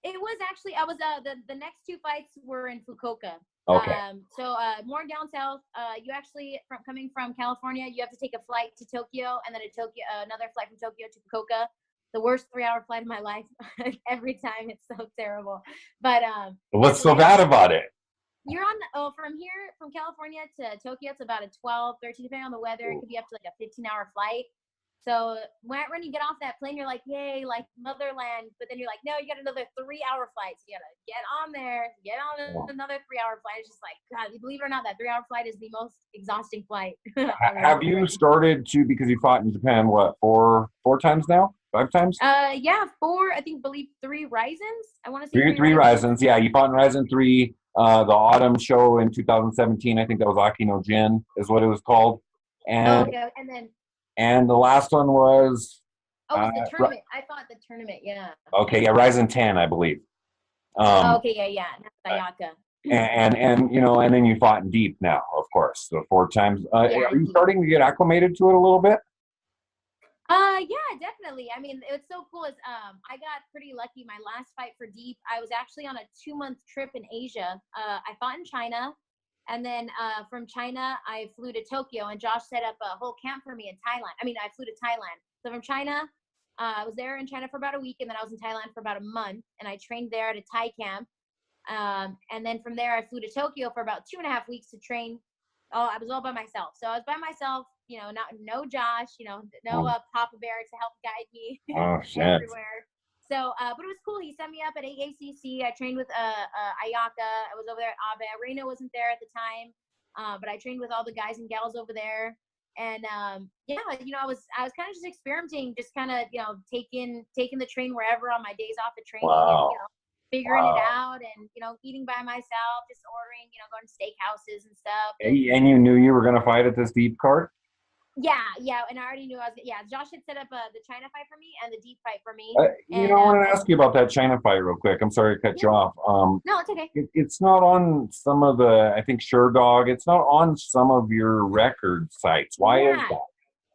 [SPEAKER 2] It was actually, I was the next two fights were in Fukuoka.
[SPEAKER 1] Okay.
[SPEAKER 2] So more down south. You actually, from coming from California, you have to take a flight to Tokyo, and then another flight from Tokyo to Fukuoka. The worst 3-hour flight of my life. Every time, it's so terrible. But
[SPEAKER 1] What's so bad about it?
[SPEAKER 2] You're from here, from California to Tokyo, it's about a 12, 13, depending on the weather. It could be up to like a 15-hour flight. So when you get off that plane, you're like, yay, like motherland. But then you're like, no, you got another 3-hour flight. So you got to get on there, get on another 3-hour flight. It's just like, God, believe it or not, that 3-hour flight is the most exhausting flight.
[SPEAKER 1] Have you started to, because you fought in Japan, what, four times now? 5 times?
[SPEAKER 2] Yeah, 4, believe 3 Ryzens. I want to say
[SPEAKER 1] 3 Ryzens. Yeah, you fought in Ryzen 3. The autumn show in 2017, I think that was Aki no Jin, is what it was called. And and the last one was
[SPEAKER 2] the tournament. I fought the tournament, yeah.
[SPEAKER 1] Okay, yeah, Ryzen 10, I believe.
[SPEAKER 2] Okay, yeah. Ayaka.
[SPEAKER 1] And and then you fought in Deep now, of course, so 4 times. Are you starting to get acclimated to it a little bit?
[SPEAKER 2] Yeah, definitely. I mean, it's so cool. I got pretty lucky. My last fight for Deep, I was actually on a 2-month trip in Asia. I fought in China, and then from China, I flew to Tokyo, and Josh set up a whole camp for me in Thailand. I mean, I flew to Thailand. So from China, I was there in China for about a week, and then I was in Thailand for about a month, and I trained there at a Thai camp. And then from there, I flew to Tokyo for about 2.5 weeks to train. I was all by myself. So I was by myself, no Josh, no Papa Bear to help guide me everywhere. So, but it was cool. He set me up at AACC. I trained with Ayaka. I was over there at Abe. Reina wasn't there at the time, but I trained with all the guys and gals over there. And yeah, you know, I was kind of just experimenting, just kind of, you know, taking the train wherever on my days off of training, and, you know, figuring it out, and, you know, eating by myself, just ordering, you know, going to steakhouses and stuff.
[SPEAKER 1] And you knew you were going to fight at this deep card?
[SPEAKER 2] Yeah, and I already knew Josh had set up the China fight for me and the deep fight for me.
[SPEAKER 1] You know, I want to ask you about that China fight real quick. I'm sorry to cut you off.
[SPEAKER 2] No, it's okay.
[SPEAKER 1] It's not on some of the, I think, SureDog. It's not on some of your record sites. Why is that?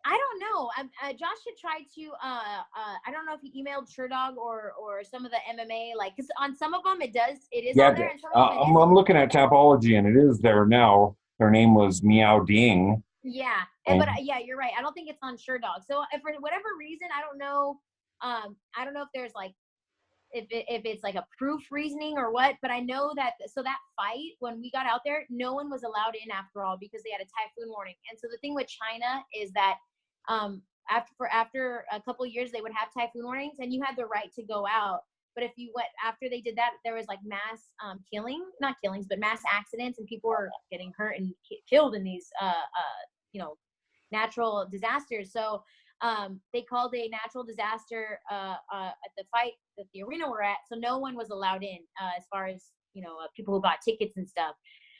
[SPEAKER 2] I don't know. Josh had tried to. I don't know if he emailed SureDog or some of the MMA, like, because on some of them it is on there, and some of them it isn't.
[SPEAKER 1] I'm looking at Tapology, and it is there now. Her name was Meow Ding.
[SPEAKER 2] Yeah, but yeah, you're right. I don't think it's on SureDog. So if for whatever reason, I don't know. I don't know if there's like, if it's like a proof reasoning or what. But I know that that fight, when we got out there, no one was allowed in after all, because they had a typhoon warning. And so the thing with China is that after a couple of years they would have typhoon warnings, and you had the right to go out. But if you went after they did that, there was like mass not killings, but mass accidents, and people were getting hurt and killed in these you know, natural disasters. So they called a natural disaster at the fight that the arena we're at. So no one was allowed in as far as, you know, people who bought tickets and stuff.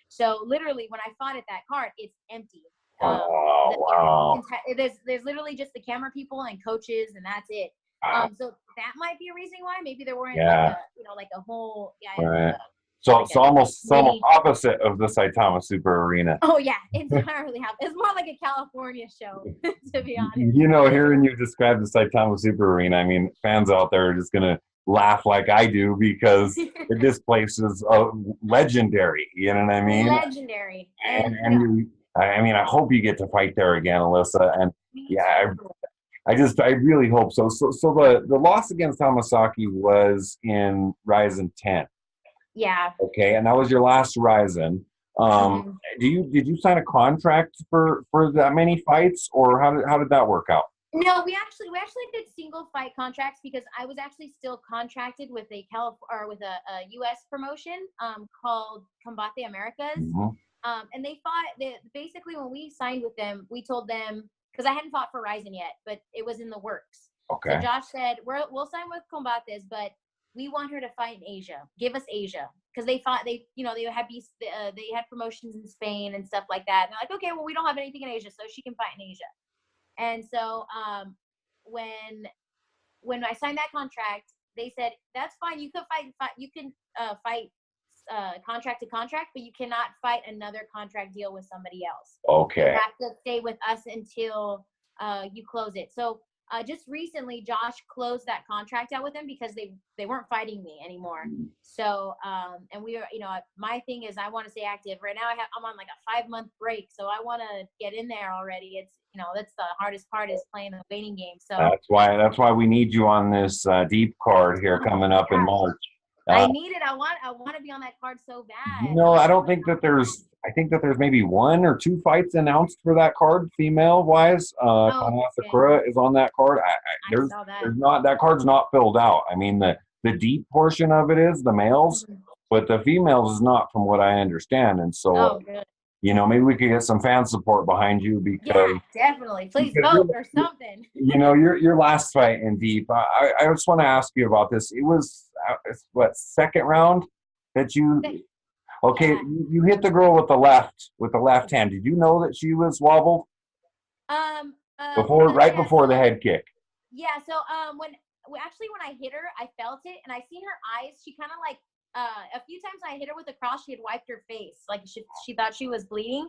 [SPEAKER 2] So literally when I fought at that card, it's empty.
[SPEAKER 1] Wow.
[SPEAKER 2] There's literally just the camera people and coaches, and that's it. So that might be a reason why. Maybe there weren't like a whole
[SPEAKER 1] So almost opposite of the Saitama Super Arena.
[SPEAKER 2] Oh yeah, entirely. It's more like a California show, to be honest.
[SPEAKER 1] You know, hearing you describe the Saitama Super Arena, I mean, fans out there are just gonna laugh like I do, because this place is legendary. You know what I mean?
[SPEAKER 2] Legendary.
[SPEAKER 1] And I mean, I hope you get to fight there again, Alyssa. And I really hope so. So the loss against Hamasaki was in Rizin 10.
[SPEAKER 2] Yeah.
[SPEAKER 1] Okay, and that was your last Rizin. Did you sign a contract for that many fights, or how did that work out?
[SPEAKER 2] No, we actually did single fight contracts, because I was actually still contracted with a US promotion called Combate Americas. And they fought. Basically, when we signed with them, we told them, because I hadn't fought for Rizin yet, but it was in the works.
[SPEAKER 1] Okay.
[SPEAKER 2] So Josh said, we'll sign with Combates, but we want her to fight in Asia. Give us Asia, because they had promotions in Spain and stuff like that. And they're like, okay, well, we don't have anything in Asia, so she can fight in Asia. And so when I signed that contract, they said, that's fine. You can fight contract to contract, but you cannot fight another contract deal with somebody else.
[SPEAKER 1] Okay.
[SPEAKER 2] You have to stay with us until you close it. So just recently, Josh closed that contract out with them, because they weren't fighting me anymore. So and we are, you know, my thing is I want to stay active. Right now I'm on like a 5-month break, so I want to get in there already. It's, you know, that's the hardest part, is playing the waiting game. So
[SPEAKER 1] that's why we need you on this deep card here coming up in March.
[SPEAKER 2] I need it. I want to be on that card so bad.
[SPEAKER 1] You know, I think that there's maybe 1 or 2 fights announced for that card, female wise. Kanna Asakura is on that card. There's not, that card's not filled out. I mean, the deep portion of it is the males, but the females is not, from what I understand. And so, you know, maybe we could get some fan support behind you, because
[SPEAKER 2] definitely, please vote or something.
[SPEAKER 1] You know, your last fight in deep. I just want to ask you about this. It was second round that you. Okay, you hit the girl with the left hand. Did you know that she was wobbled? Right before the head kick.
[SPEAKER 2] Yeah. So when I hit her, I felt it, and I seen her eyes. She kind of like a few times when I hit her with the cross, she had wiped her face, like she thought she was bleeding.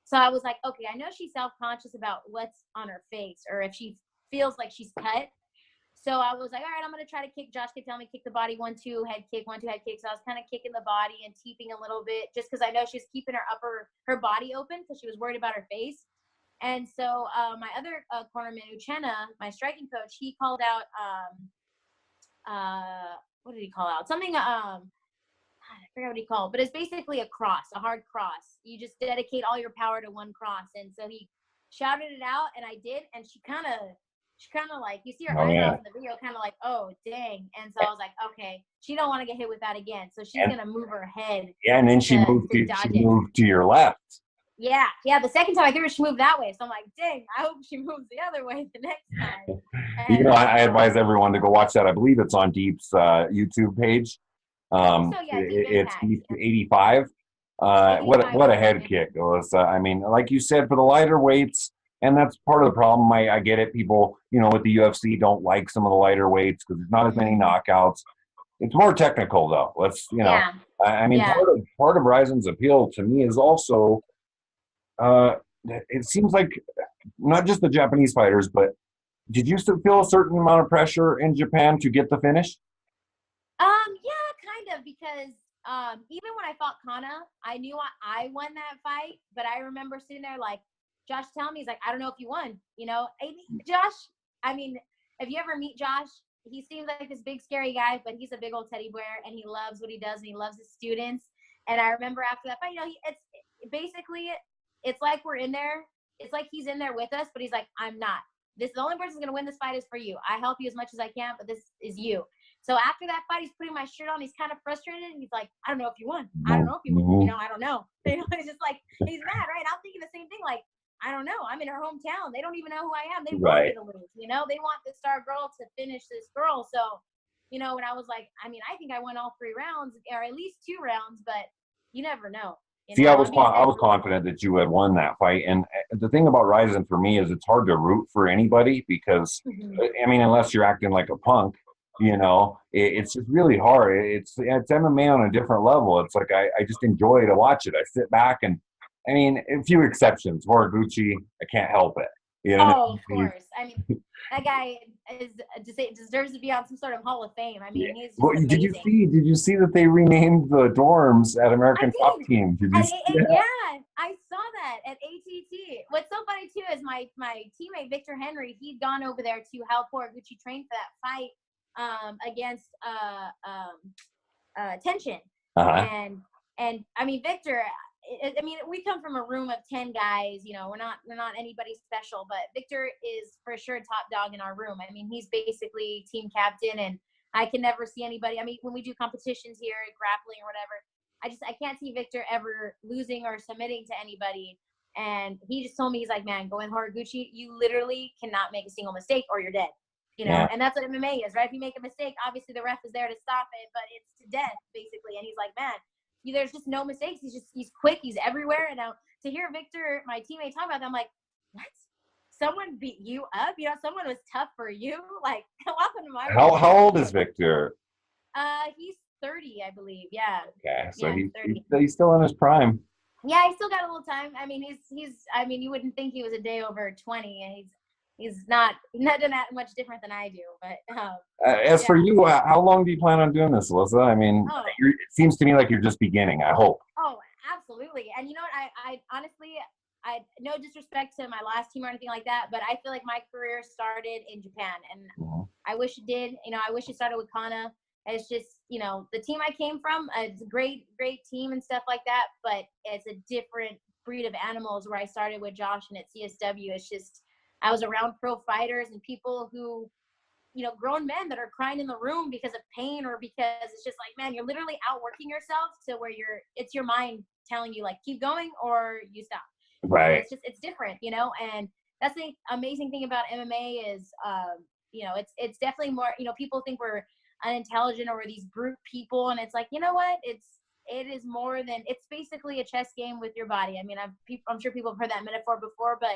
[SPEAKER 2] So I was like, okay, I know she's self-conscious about what's on her face, or if she feels like she's cut. So I was like, all right, I'm going to try to kick. Josh could tell me kick the body, 1-2, head kick, 1-2, head kick. So I was kind of kicking the body and teeping a little bit, just because I know she was keeping her body open, because she was worried about her face. And so my other cornerman, Uchenna, my striking coach, he called out, what did he call out? Something, I forgot what he called, but it's basically a cross, a hard cross. You just dedicate all your power to one cross. And so he shouted it out, and I did, and she kind of like, you see her eyebrows in the video, kind of like, oh, dang. And so I was like, okay, she don't want to get hit with that again. So she's going to move her head.
[SPEAKER 1] Yeah, and then she moved to your left.
[SPEAKER 2] Yeah. The second time I figured she moved that way, so I'm like, dang, I hope she moves the other way the next time. And,
[SPEAKER 1] you know, I advise everyone to go watch that. I believe it's on Deep's YouTube page.
[SPEAKER 2] so yeah, Deep
[SPEAKER 1] It's
[SPEAKER 2] Impact.
[SPEAKER 1] Deep 85.
[SPEAKER 2] 85
[SPEAKER 1] What a head kick, Alyssa. I mean, like you said, for the lighter weights, and that's part of the problem. I get it. People, you know, with the UFC don't like some of the lighter weights because there's not as many knockouts. It's more technical though. Let's, you know,
[SPEAKER 2] Yeah.
[SPEAKER 1] I mean,
[SPEAKER 2] Yeah.
[SPEAKER 1] part of Rizin's appeal to me is also, it seems like not just the Japanese fighters, but did you still feel a certain amount of pressure in Japan to get the finish?
[SPEAKER 2] Yeah, kind of, because even when I fought Kanna, I knew I won that fight, but I remember sitting there like Josh telling me, he's like, I don't know if you won, you know. Josh, I mean, if you ever meet Josh, he seems like this big scary guy, but he's a big old teddy bear, and he loves what he does, and he loves his students. And I remember after that fight, you know, it's basically, it's like we're in there. It's like he's in there with us, but he's like, I'm not. The only person who's gonna win this fight is for you. I help you as much as I can, but this is you. So after that fight, he's putting my shirt on. He's kind of frustrated, and he's like, I don't know if you won. I don't know if you won. You know, I don't know. You know, it's just like, he's mad, right? I'm thinking the same thing. Like, I don't know. I'm in her hometown. They don't even know who I am. They want me to lose. You know, they want the star girl to finish this girl. So, you know, when I was like, I mean, I think I won all 3 rounds, or at least 2 rounds, but you never know.
[SPEAKER 1] See, I was confident that you had won that fight, and the thing about Rizin for me is it's hard to root for anybody because, I mean, unless you're acting like a punk, you know, it's just really hard. It's MMA on a different level. It's like I just enjoy to watch it. I sit back and, I mean, a few exceptions. Horiguchi, I can't help it. You know?
[SPEAKER 2] Oh, of course. I mean, that guy deserves to be on some sort of Hall of Fame. I mean, he's just amazing.
[SPEAKER 1] Did you see that they renamed the dorms at American Top Team? Did you see that?
[SPEAKER 2] Yeah, I saw that at ATT. What's so funny too is my teammate Victor Henry. He'd gone over there to help Horiguchi train for that fight against Tension. And I mean, Victor, I mean, we come from a room of 10 guys, you know, we're not anybody special, but Victor is for sure top dog in our room. I mean, he's basically team captain, and I can never see anybody. I mean, when we do competitions here, grappling or whatever, I can't see Victor ever losing or submitting to anybody. And he just told me, he's like, man, going Horiguchi, you literally cannot make a single mistake or you're dead. You know, and that's what MMA is, right? If you make a mistake, obviously the ref is there to stop it, but it's to death, basically. And he's like, man, there's just no mistakes. He's quick. He's everywhere. And now to hear Victor, my teammate, talk about that, I'm like, what? Someone beat you up? You know, someone was tough for you? Like, welcome to my
[SPEAKER 1] world. How old is Victor?
[SPEAKER 2] He's 30, I believe. Yeah.
[SPEAKER 1] Okay, so he's still in his prime.
[SPEAKER 2] Yeah, he's still got a little time. I mean, he's. I mean, you wouldn't think he was a day over 20, and he's not done that much different than I do. But
[SPEAKER 1] as for you, how long do you plan on doing this, Alyssa? I mean, it seems to me like you're just beginning. I hope.
[SPEAKER 2] Oh, absolutely. And you know what? I honestly, no disrespect to my last team or anything like that, but I feel like my career started in Japan, and I wish it did. You know, I wish it started with Kanna. It's just, you know, the team I came from, it's a great team and stuff like that, but it's a different breed of animals. Where I started with Josh and at CSW, it's just, I was around pro fighters and people who, you know, grown men that are crying in the room because of pain, or because it's just like, man, you're literally outworking yourself to where it's your mind telling you like, keep going or you stop.
[SPEAKER 1] Right.
[SPEAKER 2] And it's different, you know, and that's the amazing thing about MMA is, you know, it's definitely more, you know, people think we're unintelligent or we're these brute people, and it's like, you know what, it is more than, it's basically a chess game with your body. I mean, I'm sure people have heard that metaphor before, but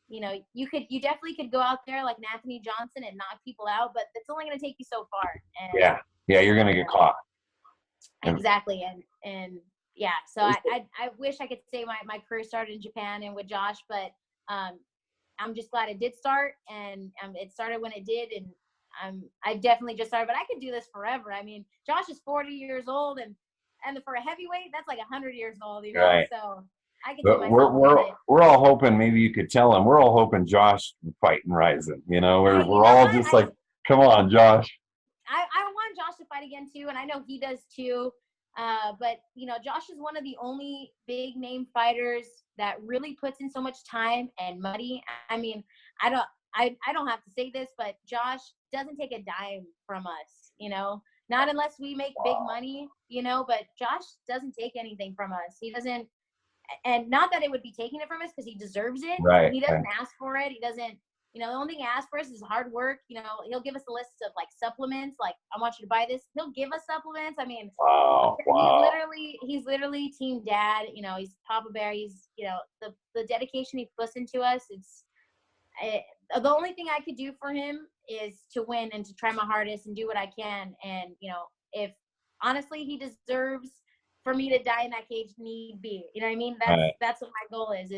[SPEAKER 2] you know, you definitely could go out there like an Anthony Johnson and knock people out, but it's only going to take you so far. And,
[SPEAKER 1] yeah, you're going to get caught.
[SPEAKER 2] Exactly. And yeah, so I wish I could say my career started in Japan and with Josh, but I'm just glad it did start, and it started when it did, and I definitely just started, but I could do this forever. I mean, Josh is 40 years old, and for a heavyweight, that's like 100 years old, you know? Right. So I can do myself.
[SPEAKER 1] We're all hoping, maybe you could tell him, we're all hoping Josh fight in Rizin. You know, we're all just like, come on, Josh.
[SPEAKER 2] I want Josh to fight again too, and I know he does too. But you know, Josh is one of the only big name fighters that really puts in so much time and money. I mean, I don't have to say this, but Josh doesn't take a dime from us, you know, not unless we make big money, you know, but Josh doesn't take anything from us. He doesn't. and not that it would be taking it from us because he deserves it.
[SPEAKER 1] Right.
[SPEAKER 2] He doesn't ask for it. He doesn't, the only thing he asks for us is hard work. He'll give us a list of like supplements. Like, I want you to buy this. He'll give us supplements. I mean,
[SPEAKER 1] wow.
[SPEAKER 2] He's literally team dad. He's Papa Bear. He's, the dedication he puts into us. The only thing I could do for him is to win and to try my hardest and do what I can. And, if honestly he deserves for me to die in that cage, need be. You know what I mean? That's what my goal is,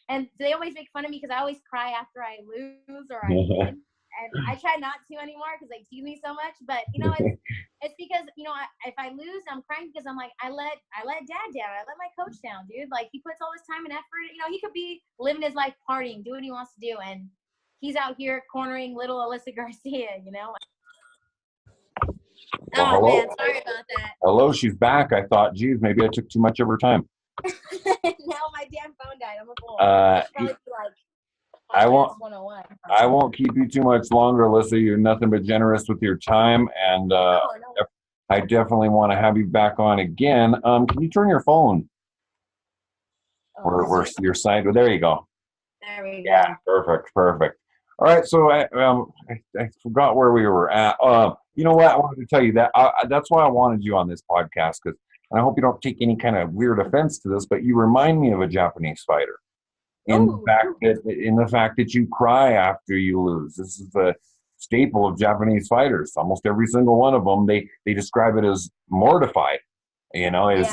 [SPEAKER 2] and they always make fun of me because I always cry after I lose or I win. And I try not to anymore because they tease me so much. But, it's because, if I lose, I'm crying because I'm like, I let dad down. I let my coach down, dude. Like, he puts all this time and effort. He could be living his life partying, doing what he wants to do. And he's out here cornering little Alyssa Garcia,
[SPEAKER 1] Well,
[SPEAKER 2] oh,
[SPEAKER 1] hello.
[SPEAKER 2] Man, sorry about that.
[SPEAKER 1] Hello, she's back. I thought, geez, maybe I took too much of her time.
[SPEAKER 2] No, my damn phone died. I'm a fool.
[SPEAKER 1] I won't keep you too much longer, Alyssa. You're nothing but generous with your time, and I definitely want to have you back on again. Can you turn your phone? Or your side? There you go.
[SPEAKER 2] There we go.
[SPEAKER 1] Yeah, perfect. All right, so I forgot where we were at. You know what? I wanted to tell you that that's why I wanted you on this podcast, because I hope you don't take any kind of weird offense to this, but you remind me of a Japanese fighter. In the fact that you cry after you lose. This is a staple of Japanese fighters. Almost every single one of them, they describe it as mortified. Is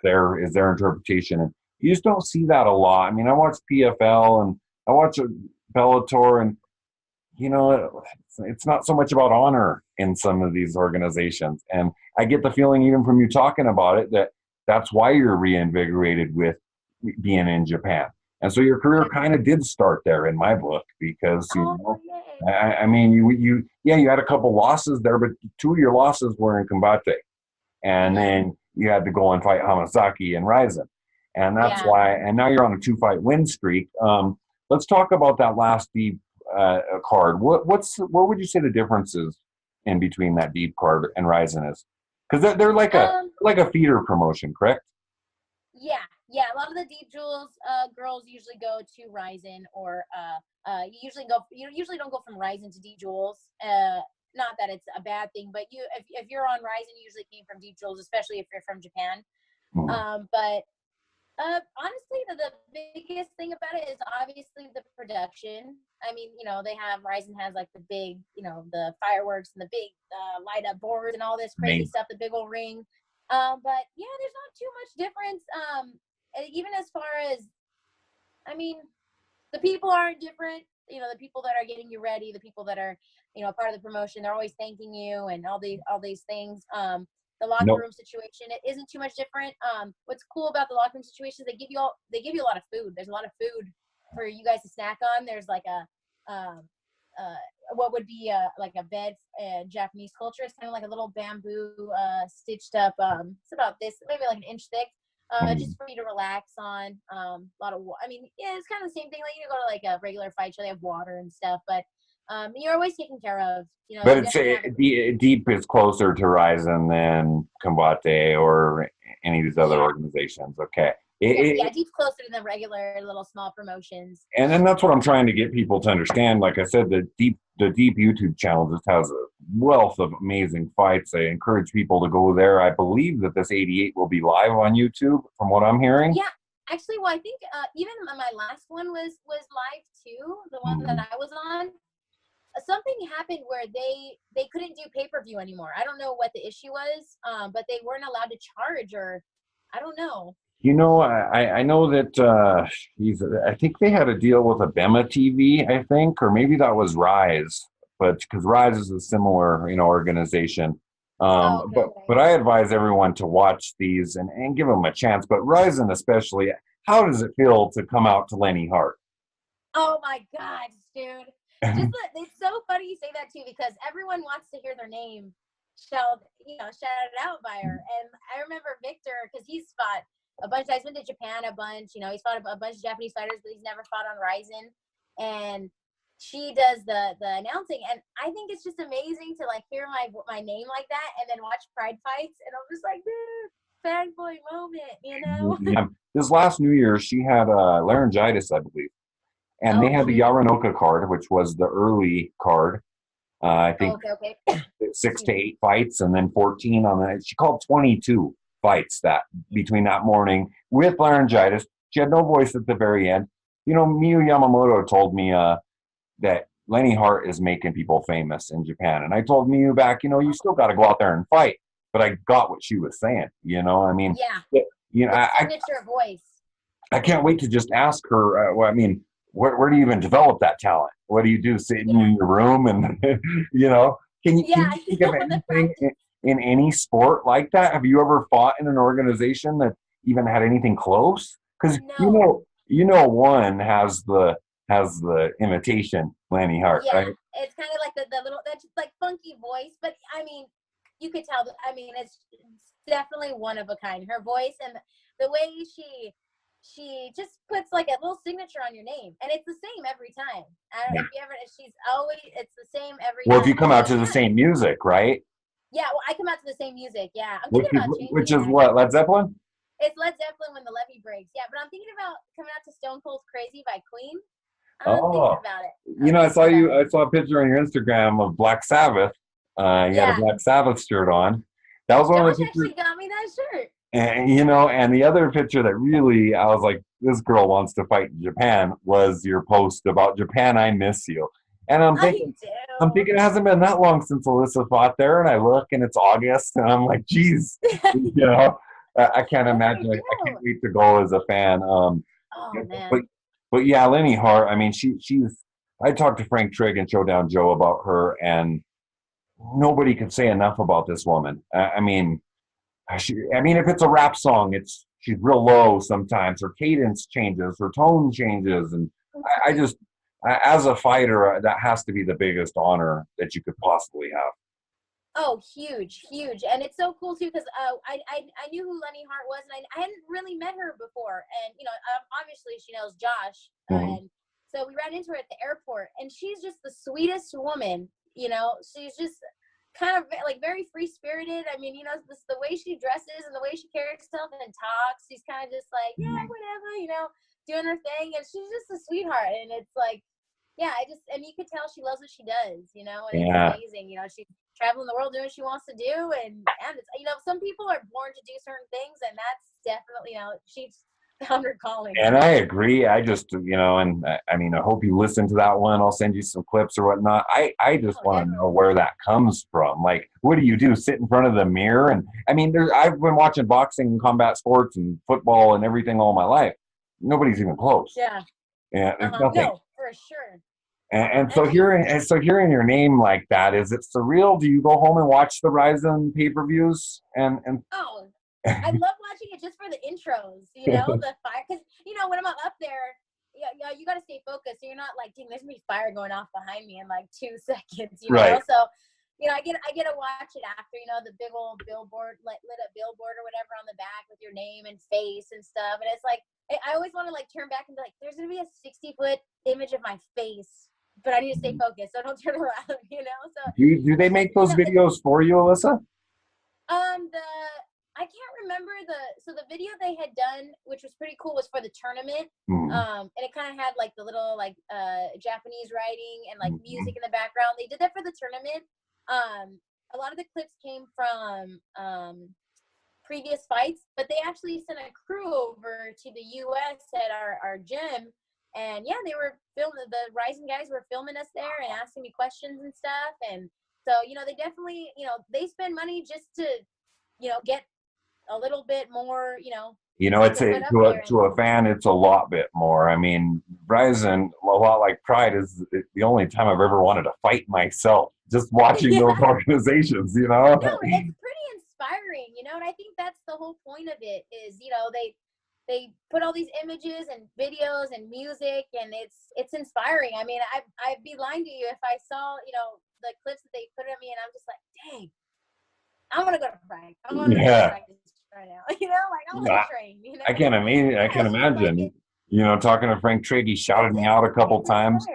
[SPEAKER 1] their interpretation, and you just don't see that a lot. I mean, I watch PFL and I watch Bellator, and it's not so much about honor in some of these organizations. And I get the feeling, even from you talking about it, that that's why you're reinvigorated with being in Japan. And so your career kind of did start there in my book, because I mean, you had a couple losses there, but two of your losses were in Combate, and then you had to go and fight Hamasaki and Rizin, and that's why. And now you're on a 2-fight win streak. Let's talk about that last deep card. What would you say the difference is in between that deep card and Rizin is? Because they're like a feeder promotion, correct?
[SPEAKER 2] Yeah, a lot of the Deep Jewels girls usually go to Rizin, or you usually don't go from Rizin to Deep Jewels. Not that it's a bad thing, but if you're on Rizin, you usually came from Deep Jewels, especially if you're from Japan. But honestly, the biggest thing about it is obviously the production. I mean, they have Rizin has like the big, the fireworks and the big light up boards and all this crazy stuff, the big old ring. But yeah, there's not too much difference. Even as far as, I mean, the people aren't different. The people that are getting you ready, the people that are, part of the promotion, they're always thanking you and all these things. The locker room situation, it isn't too much different. What's cool about the locker room situation is they give you a lot of food. There's a lot of food for you guys to snack on. There's like what would be like a bed in Japanese culture. It's kind of like a little bamboo stitched up. It's about this, maybe like an inch thick. Just for you to relax on. A lot of, it's kind of the same thing. Like you go to like a regular fight show, they have water and stuff, but you're always taken care of.
[SPEAKER 1] But it's Deep is closer to Rizin than Combate or any of these other organizations. Okay.
[SPEAKER 2] Deep's closer to the regular little small promotions.
[SPEAKER 1] And then that's what I'm trying to get people to understand. Like I said, the Deep YouTube channel just has a wealth of amazing fights. I encourage people to go there. I believe that this 88 will be live on YouTube, from what I'm hearing.
[SPEAKER 2] Yeah, actually, well, I think even my last one was live too. The one that I was on. Something happened where they couldn't do pay-per-view anymore. I don't know what the issue was, but they weren't allowed to charge, or I don't know.
[SPEAKER 1] I know that I think they had a deal with Abema TV, I think, or maybe that was Rise, but because Rise is a similar, organization. But I advise everyone to watch these and give them a chance. But Rizin especially, how does it feel to come out to Lenny Hart?
[SPEAKER 2] Oh my God, dude! It's so funny you say that too, because everyone wants to hear their name shouted out by her. And I remember Victor, because he's fought a bunch. He's been to Japan a bunch. He's fought a bunch of Japanese fighters, but he's never fought on Rizin. And she does the announcing, and I think it's just amazing to like hear my name like that, and then watch Pride fights, and I'm just like, dude. fanboy moment, you know?
[SPEAKER 1] Yeah. This last New Year, she had laryngitis, I believe. And they had the Yaranoka card, which was the early card. I think
[SPEAKER 2] okay.
[SPEAKER 1] 6 to 8 fights, and then 14 on the. She called 22 fights that between that morning with laryngitis. She had no voice at the very end. You know, Miyu Yamamoto told me that Lenny Hart is making people famous in Japan, and I told Miyu back, you know, you still got to go out there and fight. But I got what she was saying. You know, I mean, you know,
[SPEAKER 2] the signature voice.
[SPEAKER 1] I can't wait to just ask her. Well, I mean, where do you even develop that talent? What do you do? Sitting in your room and, you know, can you think of anything in any sport like that? Have you ever fought in an organization that even had anything close? Because you know, one has the imitation Lanny Hart, right?
[SPEAKER 2] It's kind of like the little, that's just like funky voice, but I mean, you could tell. I mean, it's definitely one of a kind. Her voice and the way she just puts like a little signature on your name, and it's the same every time. I don't know if you ever. She's always, it's the same every time.
[SPEAKER 1] Well, if you come out to the same music, right?
[SPEAKER 2] Yeah, well, I come out to the same music. Yeah, I'm
[SPEAKER 1] Which
[SPEAKER 2] thinking about changing.
[SPEAKER 1] Which is what, Led Zeppelin?
[SPEAKER 2] It's Led Zeppelin when the levee breaks. Yeah, but I'm thinking about coming out to Stone Cold Crazy by Queen. I'm thinking about it.
[SPEAKER 1] You know, I saw a picture on your Instagram of Black Sabbath. You had a Black Sabbath shirt on. That was one of the pictures.
[SPEAKER 2] Actually got me that shirt.
[SPEAKER 1] And you know, and the other picture that really I was like, this girl wants to fight in Japan was your post about Japan. I miss you. And I'm thinking it hasn't been that long since Alyssa fought there. And I look, and it's August, and I'm like, geez, you know, I can't imagine. I can't wait to go as a fan.
[SPEAKER 2] Man.
[SPEAKER 1] But yeah, Lenny Hart. I mean, she's. I talked to Frank Trigg and Showdown Joe about her, and nobody could say enough about this woman. I mean, if it's a rap song, she's real low sometimes. Her cadence changes, her tone changes, and I just, as a fighter, that has to be the biggest honor that you could possibly have.
[SPEAKER 2] Oh, huge, and it's so cool too because I knew who Lenny Hart was, and I hadn't really met her before, and you know, obviously she knows Josh, and so we ran into her at the airport, and she's just the sweetest woman. You know, she's just kind of like very free spirited. I mean, you know, the way she dresses and the way she carries herself and talks, she's kind of just like, whatever, you know, doing her thing, and she's just a sweetheart, and it's like, and you could tell she loves what she does, you know, and it's amazing, you know, she's traveling the world doing what she wants to do, and it's, you know, some people are born to do certain things, and that's definitely, you know, she's found her calling.
[SPEAKER 1] And I agree. I just, you know, and I mean, I hope you listen to that one. I'll send you some clips or whatnot. I just want to know where that comes from. Like, what do you do? Sit in front of the mirror? And I mean, I've been watching boxing and combat sports and football and everything all my life. Nobody's even close.
[SPEAKER 2] Yeah.
[SPEAKER 1] Yeah. Nothing.
[SPEAKER 2] No, for sure.
[SPEAKER 1] And so hearing your name like that, is it surreal? Do you go home and watch the Rizin pay-per-views? And
[SPEAKER 2] I love watching it just for the intros, you know, the fire, because, you know, when I'm up there, you got to stay focused, so you're not like, dang, there's gonna be fire going off behind me in like 2 seconds, you know. So, you know, I get to watch it after, you know, the big old billboard, like lit up billboard or whatever on the back with your name and face and stuff, and it's like, I always want to like turn back and be like, there's gonna be a 60-foot image of my face, but I need to stay focused, so don't turn around, you know. So
[SPEAKER 1] do they make those videos for you, Alyssa?
[SPEAKER 2] I can't remember the video they had done, which was pretty cool, was for the tournament. And it kind of had like the little like Japanese writing and like music in the background. They did that for the tournament. A lot of the clips came from previous fights, but they actually sent a crew over to the US at our gym, and they were filming. The Rizin guys were filming us there and asking me questions and stuff. And so, you know, they definitely, you know, they spend money just to, you know, get a little bit more, you know.
[SPEAKER 1] You know, it's to a fan, it's a lot bit more. I mean, Rizin, a lot like Pride, is the only time I've ever wanted to fight myself, just watching those organizations, you know.
[SPEAKER 2] No, it's pretty inspiring, you know, and I think that's the whole point of it is, you know, they put all these images and videos and music, and it's inspiring. I mean, I'd be lying to you if I saw, you know, the clips that they put of me, and I'm just like, dang, I want to go to Pride. I want to go to practice right now. You know, like I want to train. You know,
[SPEAKER 1] I can't imagine. Like, you know, talking to Frank Trigg, he shouted me out a couple times.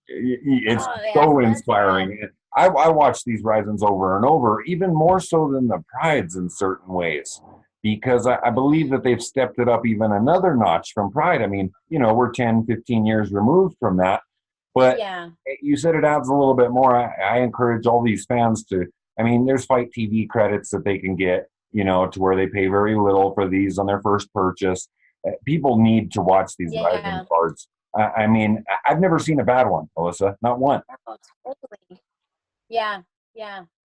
[SPEAKER 1] It's so inspiring. I watch these Rizins over and over, even more so than the Prides in certain ways. because I believe that they've stepped it up even another notch from Pride. I mean, we're 10, 15 years removed from that, but you said it adds a little bit more. I encourage all these fans to, I mean, there's Fight TV credits that they can get, to where they pay very little for these on their first purchase. People need to watch these Rizin cards. I mean, I've never seen a bad one, Alyssa, not one.
[SPEAKER 2] Oh, totally. Yeah.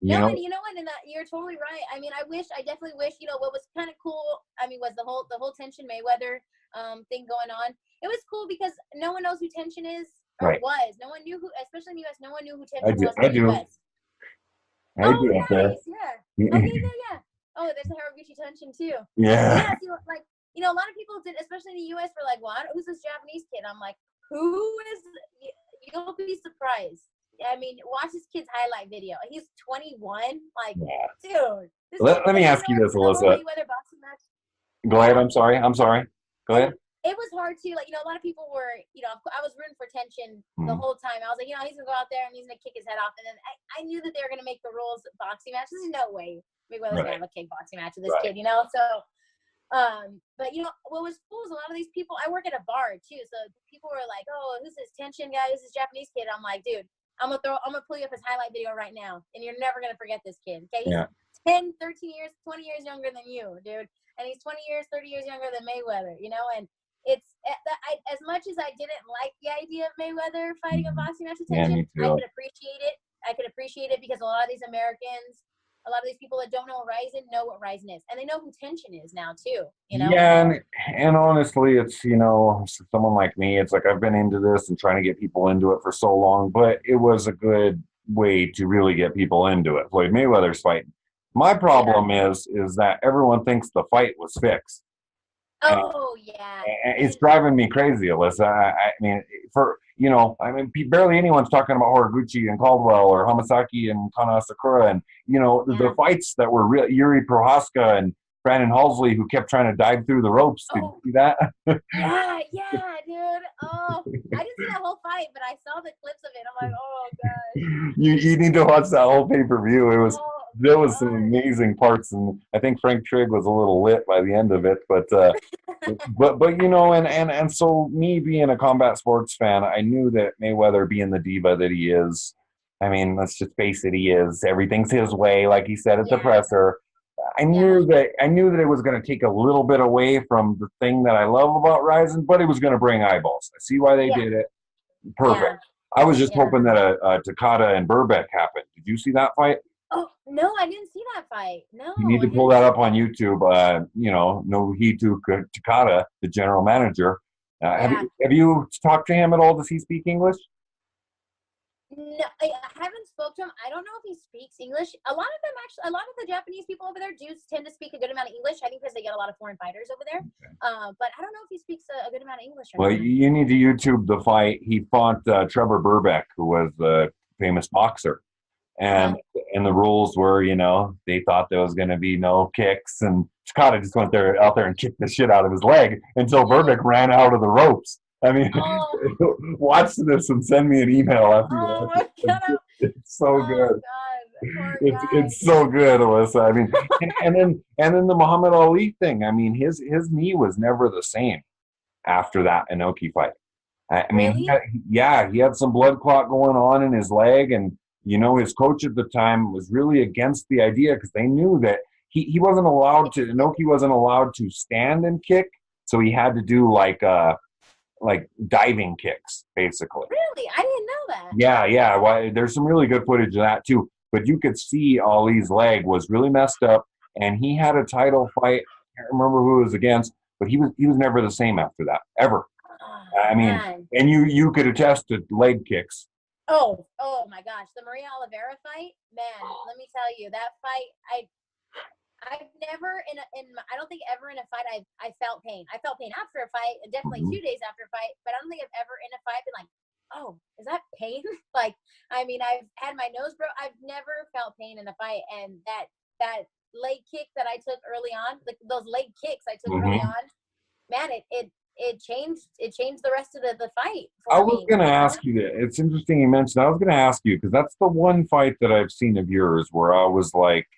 [SPEAKER 2] No, and you know what? And you're totally right. I mean, I definitely wish, what was kind of cool. I mean, was the whole Tension Mayweather thing going on. It was cool because no one knows who Tension is or was. No one knew who, especially in the U.S. No one knew who Tension was in the U.S.
[SPEAKER 1] I do.
[SPEAKER 2] Nice. Yeah. Yeah. Oh, there's a Haraguchi Tension too.
[SPEAKER 1] Yeah.
[SPEAKER 2] Yeah. So, like, a lot of people did, especially in the U.S. were like, "What? Who's this Japanese kid?" I'm like, "Who is?" You'll be surprised. I mean, watch this kid's highlight video. He's 21. Like, dude.
[SPEAKER 1] Let me ask you this, Alyssa. Go ahead. I'm sorry. Go ahead.
[SPEAKER 2] It was hard too. Like, a lot of people were, I was rooting for Tension the whole time. I was like, he's gonna go out there and he's gonna kick his head off. And then I knew that they were gonna make the rules boxing matches. There's no way Mayweather's gonna have a kickboxing match with this kid, So, but what was cool is a lot of these people. I work at a bar too, so people were like, "Oh, who's this Tension guy? Who's this Japanese kid?" I'm like, dude, I'm gonna pull you up his highlight video right now, and you're never gonna forget this kid. Okay, he's 10, 13 years, 20 years younger than you, dude, and he's 20 years, 30 years younger than Mayweather. And it's as much as I didn't like the idea of Mayweather fighting a boxing match with Tension, I could appreciate it. Because a lot of these Americans. A lot of these people that don't know Rizin know what Rizin is, and they know who Tension is now too.
[SPEAKER 1] Yeah, and honestly, it's someone like me. It's like I've been into this and trying to get people into it for so long, but it was a good way to really get people into it. Floyd Mayweather's fighting. My problem is that everyone thinks the fight was fixed.
[SPEAKER 2] Oh, yeah.
[SPEAKER 1] It's driving me crazy, Alyssa. I mean, barely anyone's talking about Horiguchi and Caldwell or Hamasaki and Kanna Asakura and, the fights that were real. Yuri Prohaska and Brandon Halsley, who kept trying to dive through the ropes. Did you see that?
[SPEAKER 2] Yeah, dude. Oh, I didn't see that whole fight, but I saw the clips of it. I'm like, oh, God.
[SPEAKER 1] You need to watch that whole pay-per-view. There was some amazing parts, and I think Frank Trigg was a little lit by the end of it. But and so me being a combat sports fan, I knew that Mayweather, being the diva that he is, I mean, let's just face it, he is. Everything's his way, like he said at the presser. I knew that it was going to take a little bit away from the thing that I love about Rizin, but it was going to bring eyeballs. I see why they did it. Perfect. I was just hoping that a Takada and Burbeck happened. Did you see that fight?
[SPEAKER 2] Oh, no, I didn't see that fight. No.
[SPEAKER 1] You need to pull that up on YouTube. Nobuhito Takada, the general manager. Have you talked to him at all? Does he speak English?
[SPEAKER 2] No, I haven't spoke to him. I don't know if he speaks English. A lot of the Japanese people over there do tend to speak a good amount of English. I think because they get a lot of foreign fighters over there. Okay. But I don't know if he speaks a good amount of English. Well,
[SPEAKER 1] you need to YouTube the fight. He fought Trevor Burbeck, who was the famous boxer. And the rules were, they thought there was going to be no kicks. And Takada just went out there and kicked the shit out of his leg until Burbeck ran out of the ropes. I mean, watch this and send me an email after you watch it. It's so good. It's so good, Alyssa. I mean, and then the Muhammad Ali thing. I mean, his knee was never the same after that Inoki fight. I mean, really? He had some blood clot going on in his leg, and his coach at the time was really against the idea because they knew that he wasn't allowed to. Inoki wasn't allowed to stand and kick, so he had to do like diving kicks, basically.
[SPEAKER 2] Really? I didn't know that.
[SPEAKER 1] Yeah. Well, there's some really good footage of that too. But you could see Ali's leg was really messed up, and he had a title fight. I can't remember who it was against, but he was never the same after that, ever. I mean, man. And you could attest to leg kicks.
[SPEAKER 2] Oh my gosh, the Maria Oliveira fight, man. Let me tell you, that fight, I've never I don't think ever in a fight I felt pain. I felt pain after a fight, definitely 2 days after a fight, but I don't think I've ever in a fight been like, oh, is that pain? Like, I mean, I've had my nose broke. I've never felt pain in a fight, and that leg kick that I took early on, like those leg kicks I took early on, man, it changed the rest of the fight for me.
[SPEAKER 1] I was going to ask you that. It's interesting you mentioned. I was going to ask you because that's the one fight that I've seen of yours where I was like,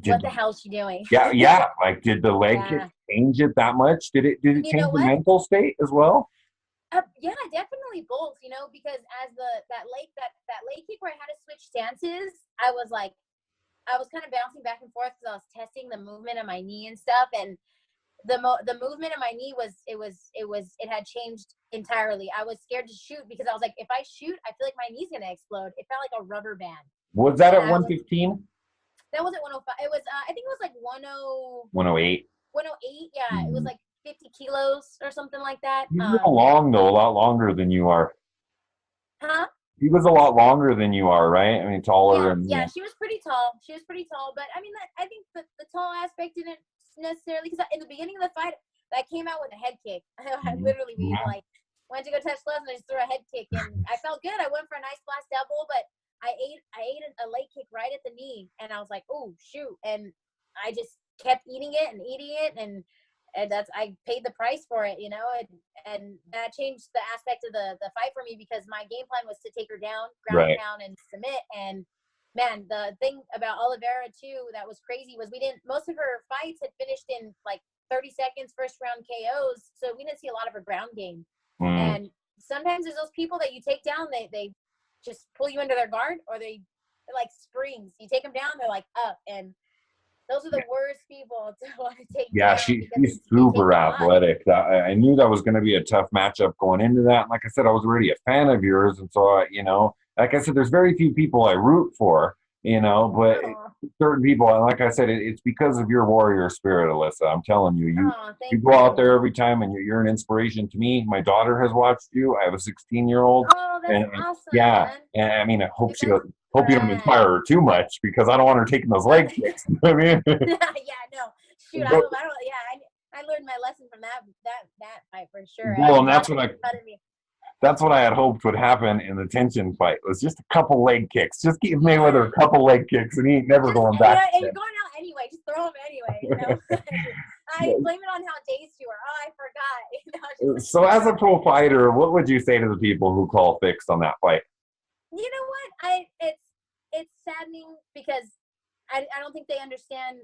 [SPEAKER 1] Did
[SPEAKER 2] what the hell's she doing?
[SPEAKER 1] yeah. Like, did the leg kick change it that much? Did it change the mental state as well?
[SPEAKER 2] Yeah, definitely both. Because as that leg kick where I had to switch stances, I was kind of bouncing back and forth because I was testing the movement of my knee and stuff, and the movement of my knee it had changed entirely. I was scared to shoot because I was like, if I shoot, I feel like my knee's gonna explode. It felt like a rubber band.
[SPEAKER 1] Was that at 115?
[SPEAKER 2] That was at 105. It was I think it was like
[SPEAKER 1] 108.
[SPEAKER 2] 108. Yeah, it was like 50 kilos or something like that.
[SPEAKER 1] He's long though, a lot longer than you are.
[SPEAKER 2] Huh?
[SPEAKER 1] He was a lot longer than you are, right? I mean, taller.
[SPEAKER 2] Yeah, she was pretty tall. But I mean, I think the tall aspect didn't necessarily, because in the beginning of the fight, I came out with a head kick. I literally went to go touch gloves and I just threw a head kick, and I felt good. I went for a nice blast double, but I ate a leg kick right at the knee, and I was like, oh shoot, and I just kept eating it, and I paid the price for it, and that changed the aspect of the fight for me, because my game plan was to take her down, ground pound, and submit. And man, the thing about Oliveira too that was crazy was most of her fights had finished in like 30 seconds, first round KOs, so we didn't see a lot of her ground game. And sometimes there's those people that you take down, they just pull you into their guard, or they're like springs. You take them down, they're like up, and those are the worst people to want to take down.
[SPEAKER 1] Yeah, she's super athletic. I knew that was going to be a tough matchup going into that. And like I said, I was already a fan of yours, and so like I said, there's very few people I root for, but certain people, and like I said, it's because of your warrior spirit, Alyssa. I'm telling you, you go out there every time, and you're an inspiration to me. My daughter has watched you. I have a 16-year-old.
[SPEAKER 2] Oh, that's awesome.
[SPEAKER 1] Yeah, and I mean, I hope you don't inspire her too much, because I don't want her taking those leg kicks. I mean,
[SPEAKER 2] yeah, no, shoot, I don't. I learned my lesson from that fight for sure.
[SPEAKER 1] Well, and that's what I had hoped would happen in the tension fight. It was just a couple leg kicks. Just give Mayweather a couple leg kicks, and he ain't never going back.
[SPEAKER 2] And you're going out anyway. Just throw them anyway. I blame it on how dazed you were. Oh, I forgot.
[SPEAKER 1] So, as a pro fighter, what would you say to the people who call fixed on that fight?
[SPEAKER 2] You know what? It's saddening, because I don't think they understand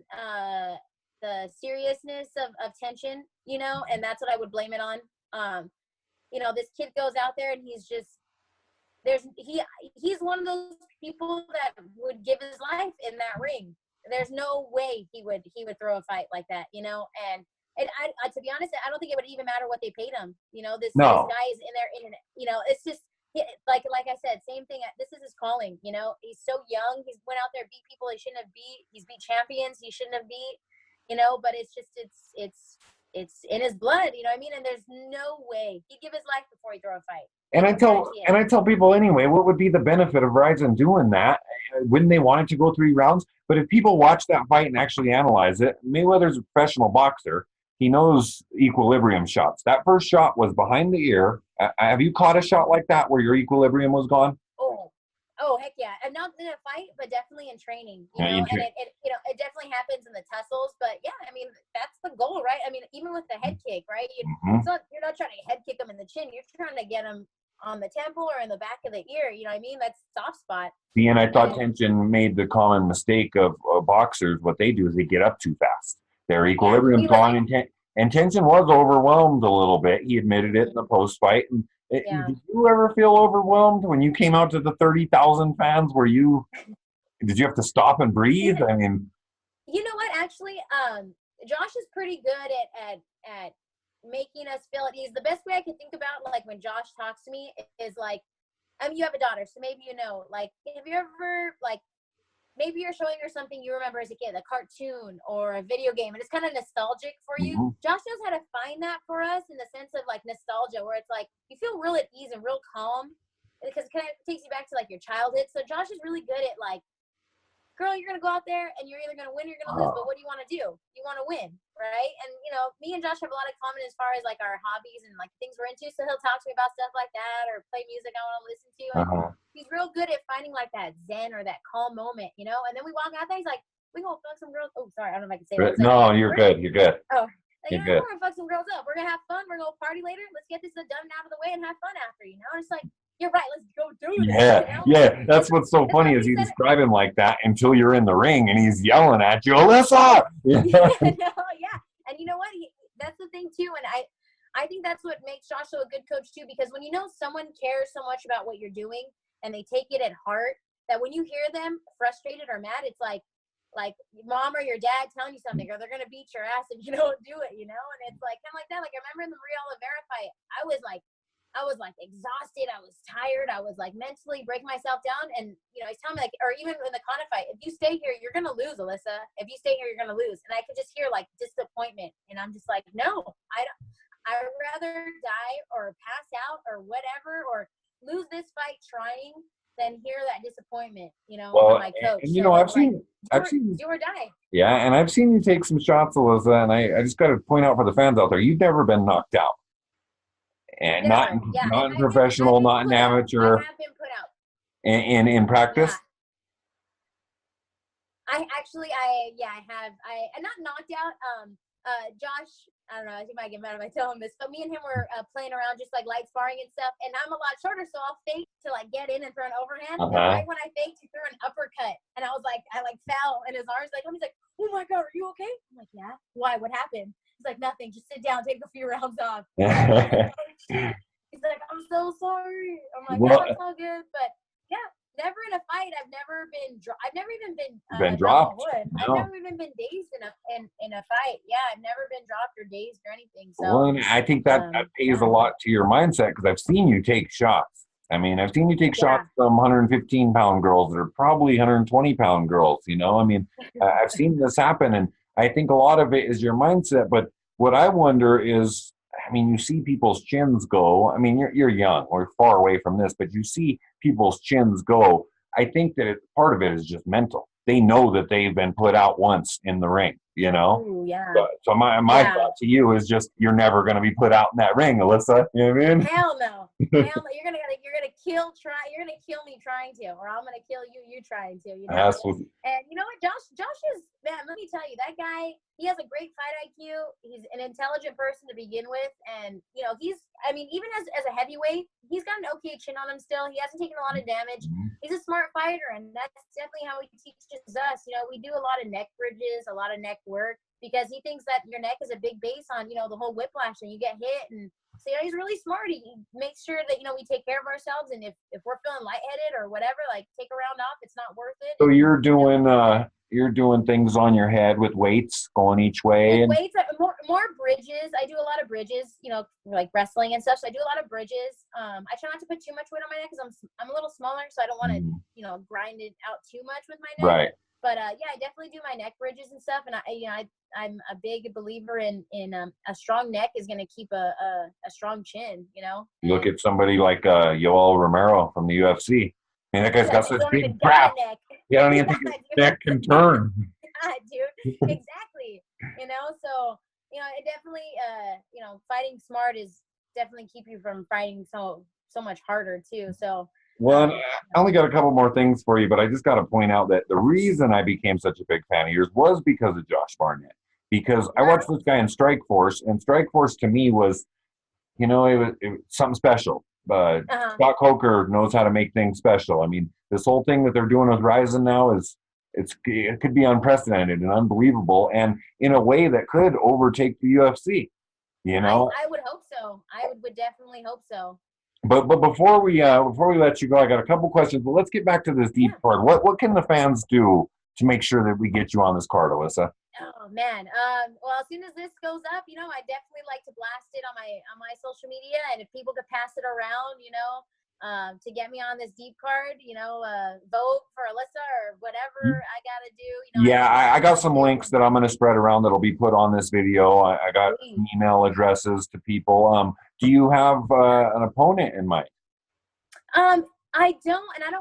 [SPEAKER 2] the seriousness of tension, and that's what I would blame it on. This kid goes out there, and he's one of those people that would give his life in that ring. There's no way he would throw a fight like that, and I to be honest, I don't think it would even matter what they paid him. This guy is in there, it's just like I said, same thing. This is his calling. He's so young. He's went out there, beat people he shouldn't have beat. He's beat champions he shouldn't have beat. But it's just it's in his blood. You know what I mean? And there's no way he'd give his life before he throw a fight.
[SPEAKER 1] And I tell people anyway, what would be the benefit of Rizin doing that? Wouldn't they want it to go 3 rounds? But if people watch that fight and actually analyze it, Mayweather's a professional boxer. He knows equilibrium shots. That first shot was behind the ear. Have you caught a shot like that where your equilibrium was gone?
[SPEAKER 2] Oh, heck yeah. And not in a fight, but definitely in training. And it definitely happens in the tussles. But yeah, I mean, that's the goal, right? I mean, even with the head kick, right? You're not trying to head kick them in the chin. You're trying to get them on the temple or in the back of the ear. You know what I mean? That's soft spot.
[SPEAKER 1] See, and I thought tension made the common mistake of boxers. What they do is they get up too fast. Their equilibrium's gone, and tension was overwhelmed a little bit. He admitted it in the post fight. And did you ever feel overwhelmed when you came out to the 30,000 fans? Did you have to stop and breathe? I mean,
[SPEAKER 2] you know what? Actually, Josh is pretty good at making us feel at ease. The best way I can think about, like, when Josh talks to me is like, you have a daughter, so maybe like, have you ever, like, maybe you're showing her something you remember as a kid, a cartoon or a video game, and it's kind of nostalgic for you. Josh knows how to find that for us in the sense of like nostalgia, where it's like you feel real at ease and real calm, because it kind of takes you back to like your childhood. So Josh is really good at like, girl, you're going to go out there and you're either going to win or you're going to lose, but what do you want to do? You want to win, right? And, me and Josh have a lot of common as far as like our hobbies and like things we're into. So he'll talk to me about stuff like that, or play music I want to listen to. And he's real good at finding like that zen or that calm moment, and then we walk out there, he's like, we gonna fuck some girls. Oh, sorry, I don't know if I can say that.
[SPEAKER 1] No, you're good. You're good.
[SPEAKER 2] Oh, like, we're gonna fuck some girls up. We're gonna have fun. We're gonna party later. Let's get this done out of the way and have fun after, It's like, you're right, let's go do this.
[SPEAKER 1] Yeah, yeah. That's what's so funny is you describe him like that until you're in the ring and he's yelling at you, Alyssa. Yeah.
[SPEAKER 2] Yeah. And you know what? That's the thing too. And I think that's what makes Josh a good coach too, because when you know someone cares so much about what you're doing and they take it at heart, that when you hear them frustrated or mad, it's like mom or your dad telling you something, or they're gonna beat your ass if you don't do it, And it's like kind of like that. Like I remember in the Maria Oliveira fight, I was like exhausted, I was tired, I was like mentally breaking myself down, and he's telling me like, or even in the Kanna fight, if you stay here, you're gonna lose, Alyssa. If you stay here, you're gonna lose. And I could just hear like disappointment, and I'm just like, no, I don't. I'd rather die or pass out or whatever, or lose this fight trying than hear that disappointment,
[SPEAKER 1] Well,
[SPEAKER 2] from my coach.
[SPEAKER 1] and I've seen
[SPEAKER 2] do or die.
[SPEAKER 1] Yeah, and I've seen you take some shots, Alyssa, and I just got to point out for the fans out there, you've never been knocked out, and
[SPEAKER 2] Never.
[SPEAKER 1] not in professional, not in amateur.
[SPEAKER 2] I have been put out.
[SPEAKER 1] In practice.
[SPEAKER 2] Yeah. I have. I'm not knocked out. Josh, I don't know, he might get mad if I tell him this, but me and him were playing around just like light sparring and stuff, and I'm a lot shorter, so I'll fake to like get in and throw an overhand, and right when I faked, he threw an uppercut, and I fell in his arms, he's like, oh my God, are you okay? I'm like, yeah. Why? What happened? He's like, nothing, just sit down, take a few rounds off. He's like, I'm so sorry. I'm like, no, it's all good, but yeah. Never in a fight. I've never been. I've never even been
[SPEAKER 1] dropped.
[SPEAKER 2] No. I've never even been dazed in a fight. Yeah, I've never been dropped or dazed or anything. So,
[SPEAKER 1] well, I think that pays a lot to your mindset, because I've seen you take shots. I mean, I've seen you take shots from 115-pound girls that are probably 120-pound girls. I mean, I've seen this happen, and I think a lot of it is your mindset. But what I wonder is, I mean, you see people's chins go. I mean, you're young. We're far away from this, but you see people's chins go. I think that part of it is just mental. They know that they've been put out once in the ring,
[SPEAKER 2] Ooh, yeah.
[SPEAKER 1] So my thought to you is just, you're never going to be put out in that ring, Alyssa. You know what I mean?
[SPEAKER 2] Hell no. Hell no. You're gonna kill me trying to, or I'm gonna kill you trying to.
[SPEAKER 1] Absolutely.
[SPEAKER 2] And you know what, Josh is, man, let me tell you, that guy, he has a great fight IQ. He's an intelligent person to begin with, and even as a heavyweight, he's got an okay chin on him still. He hasn't taken a lot of damage. He's a smart fighter, and that's definitely how he teaches us. We do a lot of neck bridges, a lot of neck work, because he thinks that your neck is a big base on, the whole whiplash, and you get hit. And so he's really smart. He makes sure that, we take care of ourselves, and if we're feeling lightheaded or whatever, like, take a round off, it's not worth it.
[SPEAKER 1] So you're doing things on your head with weights going each way.
[SPEAKER 2] With weights, more bridges. I do a lot of bridges, like wrestling and stuff. So I do a lot of bridges. I try not to put too much weight on my neck, because I'm a little smaller, so I don't want to, grind it out too much with my neck.
[SPEAKER 1] Right.
[SPEAKER 2] But yeah, I definitely do my neck bridges and stuff. And I'm a big believer in a strong neck is going to keep a strong chin.
[SPEAKER 1] Look at somebody like Yoel Romero from the UFC. I mean, that guy's got such big crap. Yeah, I don't even think his neck can turn.
[SPEAKER 2] Yeah, dude. Exactly. So it definitely fighting smart is definitely keep you from fighting so much harder too. So.
[SPEAKER 1] Well, I only got a couple more things for you, but I just got to point out that the reason I became such a big fan of yours was because of Josh Barnett. Because I watched this guy in Strikeforce, and Strikeforce to me was, it was something special. Scott Coker knows how to make things special. I mean, this whole thing that they're doing with Rizin now it could be unprecedented and unbelievable, and in a way that could overtake the UFC.
[SPEAKER 2] I would hope so. I would definitely hope so.
[SPEAKER 1] But before we let you go, I got a couple questions. But let's get back to this deep card. What can the fans do to make sure that we get you on this card, Alyssa?
[SPEAKER 2] Oh man. Well, as soon as this goes up, I definitely like to blast it on my social media, and if people could pass it around, to get me on this deep card, vote for Alyssa or whatever I gotta do.
[SPEAKER 1] Yeah, I got some links that I'm going to spread around that'll be put on this video. I got email addresses to people. Do you have an opponent in mind?
[SPEAKER 2] I don't, and I'm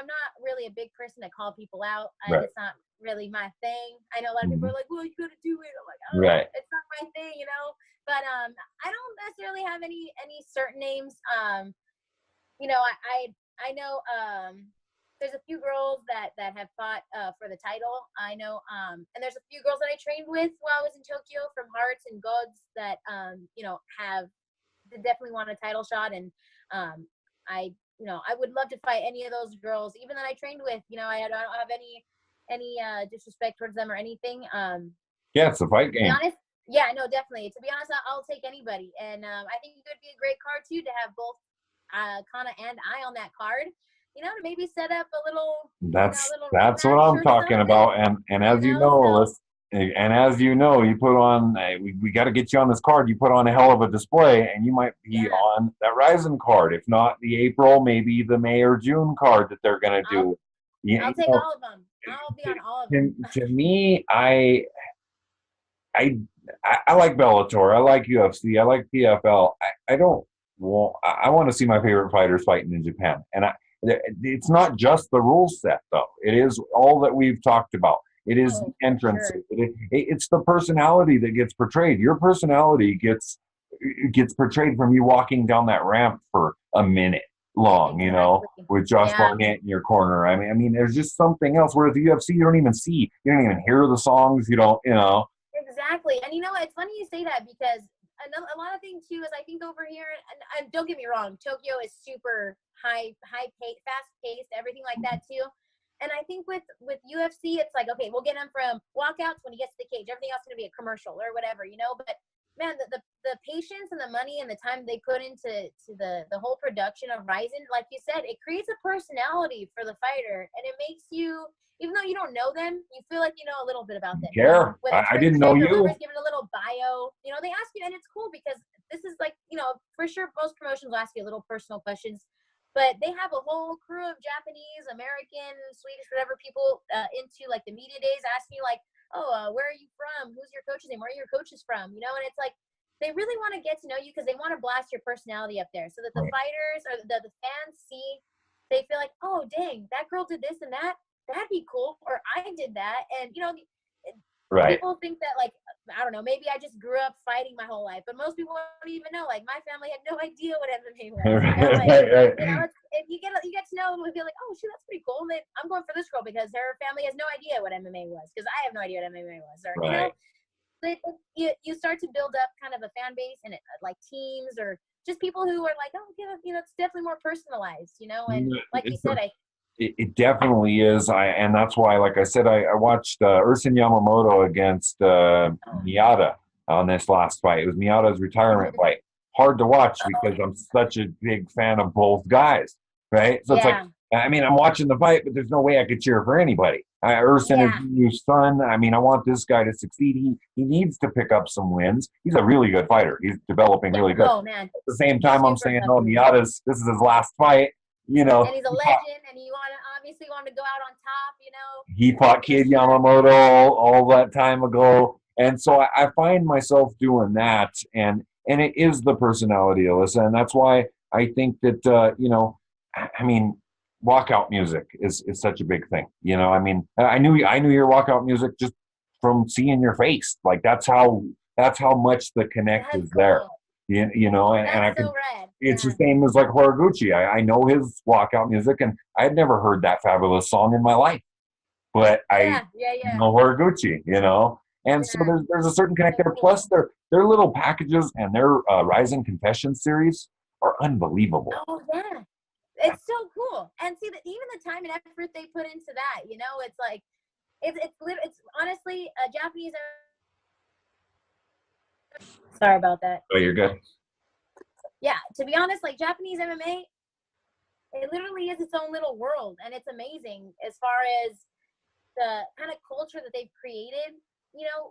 [SPEAKER 2] not really a big person to call people out.
[SPEAKER 1] Right.
[SPEAKER 2] It's not really my thing. I know a lot of people are like, well, you gotta do it. I'm like, oh,
[SPEAKER 1] right.
[SPEAKER 2] It's not my thing, But I don't necessarily have any certain names. I know there's a few girls that have fought for the title. I know, and there's a few girls that I trained with while I was in Tokyo from Hearts and Gods that have definitely want a title shot, and I I would love to fight any of those girls, even that I trained with. I don't have any disrespect towards them or anything.
[SPEAKER 1] Yeah, it's a fight game.
[SPEAKER 2] To be honest, yeah, no, definitely. To be honest, I'll take anybody, and I think it would be a great card too to have both Kanna and I on that card. To maybe set up a little.
[SPEAKER 1] That's what I'm talking about, and as you know, Alyssa, and as you know, you put on we got to get you on this card. You put on a hell of a display, and you might be on that Rizin card, if not the April, maybe the May or June card that they're gonna do.
[SPEAKER 2] I'll take all of them. I'll be on all of them.
[SPEAKER 1] To me, I like Bellator. I like UFC. I like PFL. I don't want. I want to see my favorite fighters fighting in Japan, and it's not just the rule set though. It is all that we've talked about. It is the entrance. Sure. It's the personality that gets portrayed. Your personality gets portrayed from you walking down that ramp for a minute long, with Josh Barnett in your corner. I mean, there's just something else. Whereas the UFC, you don't even hear the songs. You don't.
[SPEAKER 2] Exactly. And it's funny you say that, because a lot of things too is I think over here, and don't get me wrong, Tokyo is super high paced, fast paced, everything like that too. And I think with UFC, it's like, okay, we'll get him from walkouts when he gets to the cage. Everything else is going to be a commercial or whatever, But man, the patience and the money and the time they put into the whole production of Rizin, like you said, it creates a personality for the fighter, and it makes you, even though you don't know them, you feel like you know a little bit about them.
[SPEAKER 1] Yeah, I didn't know you.
[SPEAKER 2] Giving a little bio, they ask you, and it's cool because this is like, for sure most promotions will ask you a little personal questions, but they have a whole crew of Japanese, American, Swedish, whatever people into like the media days asking you like, where are you from? Who's your coach's name? Where are your coaches from? And it's like, they really want to get to know you because they want to blast your personality up there so that the fighters or the fans they feel like, oh, dang, that girl did this and that. That'd be cool. Or I did that. And, people think that, like, I don't know, maybe I just grew up fighting my whole life. But most people don't even know. Like, my family had no idea what MMA was. If you get to know them, we feel like, oh, shoot, that's pretty cool. And I'm going for this girl because her family has no idea what MMA was because I have no idea what MMA was. Or, you start to build up kind of a fan base and like teams or just people who are like, oh, it's definitely more personalized, and like you said,
[SPEAKER 1] it definitely is. And that's why, like I said, I watched Rizin Yamamoto against Miyata on this last fight. It was Miyata's retirement fight. Hard to watch because I'm such a big fan of both guys, right? So it's like, I mean, I'm watching the fight, but there's no way I could cheer for anybody. Rizin is your son. I mean, I want this guy to succeed. He needs to pick up some wins. He's a really good fighter. He's developing really good.
[SPEAKER 2] Oh, man.
[SPEAKER 1] At the same time, I'm saying, Miyata's, this is his last fight.
[SPEAKER 2] And he's a legend, and he obviously wanted to go out on top,
[SPEAKER 1] He fought Kid Yamamoto all that time ago. And so I find myself doing that. And it is the personality, Alyssa. And that's why I think that, I mean, walkout music is such a big thing. I mean, I knew your walkout music just from seeing your face. Like that's how much the connect is there. And I can, it's the same as like Horiguchi. I know his walkout music, and I had never heard that fabulous song in my life, but I know Horiguchi, and so there's a certain connect there. Plus their little packages and their Rizin Confession series are unbelievable.
[SPEAKER 2] Oh yeah, it's so cool. And see that even the time and effort they put into that, it's like it's honestly a Japanese. Sorry about that.
[SPEAKER 1] Oh, you're good.
[SPEAKER 2] Yeah, to be honest, like Japanese MMA, it literally is its own little world, and it's amazing as far as the kind of culture that they've created,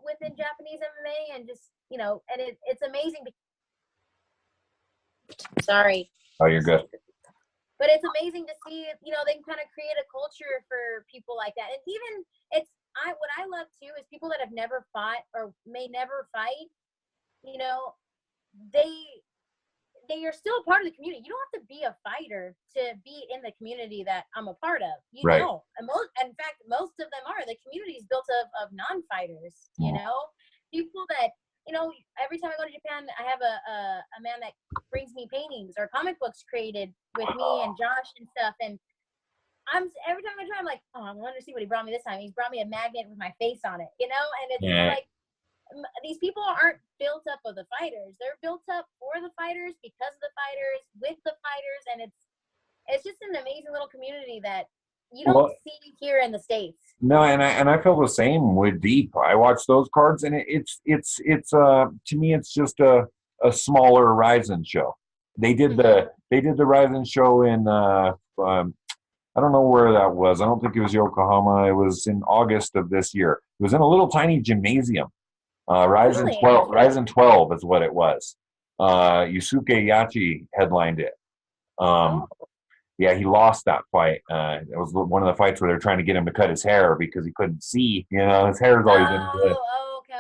[SPEAKER 2] within Japanese MMA, and just, and it's amazing. Sorry.
[SPEAKER 1] Oh, you're good.
[SPEAKER 2] But it's amazing to see, they can kind of create a culture for people like that, and even what I love too is people that have never fought or may never fight. They are still a part of the community. You don't have to be a fighter to be in the community that I'm a part of. You know, and in fact, most of them are. The community is built of non-fighters. People that every time I go to Japan, I have a man that brings me paintings or comic books created with me and Josh and stuff. And every time I try, I'm like, oh, I want to see what he brought me this time. He's brought me a magnet with my face on it. And it's like. These people aren't built up of the fighters. They're built up for the fighters, because of the fighters, with the fighters, and it's just an amazing little community that you don't see here in the States.
[SPEAKER 1] No, and I feel the same with Deep. I watch those cards, and it's to me it's just a smaller Rizin show. They did the Rizin show in I don't know where that was. I don't think it was Yokohama. It was in August of this year. It was in a little tiny gymnasium. Rizin 12 is what it was. Yusuke Yachi headlined it. Yeah, he lost that fight. It was one of the fights where they're trying to get him to cut his hair because he couldn't see. You know, his hair's always in the.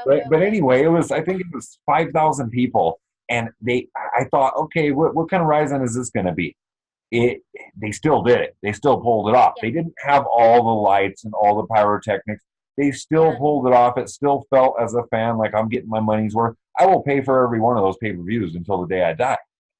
[SPEAKER 1] Okay. But anyway, I think it was 5,000 people, and I thought, okay, what kind of Rizin is this going to be? They still did it. They still pulled it off. Yeah. They didn't have all the lights and all the pyrotechnics. They still pulled it off. It still felt as a fan like I'm getting my money's worth. I will pay for every one of those pay-per-views until the day I die.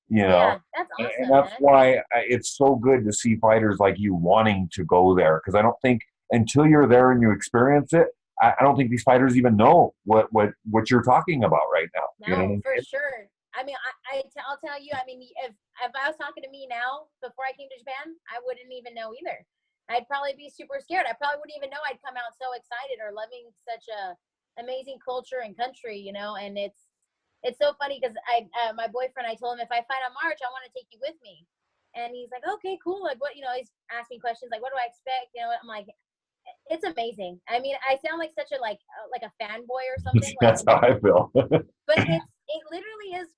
[SPEAKER 1] You know,
[SPEAKER 2] yeah, that's awesome,
[SPEAKER 1] and that's why it's so good to see fighters like you wanting to go there. Because I don't think until you're there and you experience it, I don't think these fighters even know what you're talking about right now.
[SPEAKER 2] No,
[SPEAKER 1] you know?
[SPEAKER 2] For sure. I mean, I'll tell you. I mean, if I was talking to me now before I came to Japan, I wouldn't even know either. I'd probably be super scared. I probably wouldn't even know I'd come out so excited or loving such a amazing culture and country. You know, and it's so funny because my boyfriend, I told him if I fight on March, I want to take you with me. And he's like, okay, cool. Like, what, you know, he's asking questions like, what do I expect? You know, I'm like, it's amazing. I mean, I sound like such a, like a fanboy or something.
[SPEAKER 1] That's how I feel.
[SPEAKER 2] But it literally is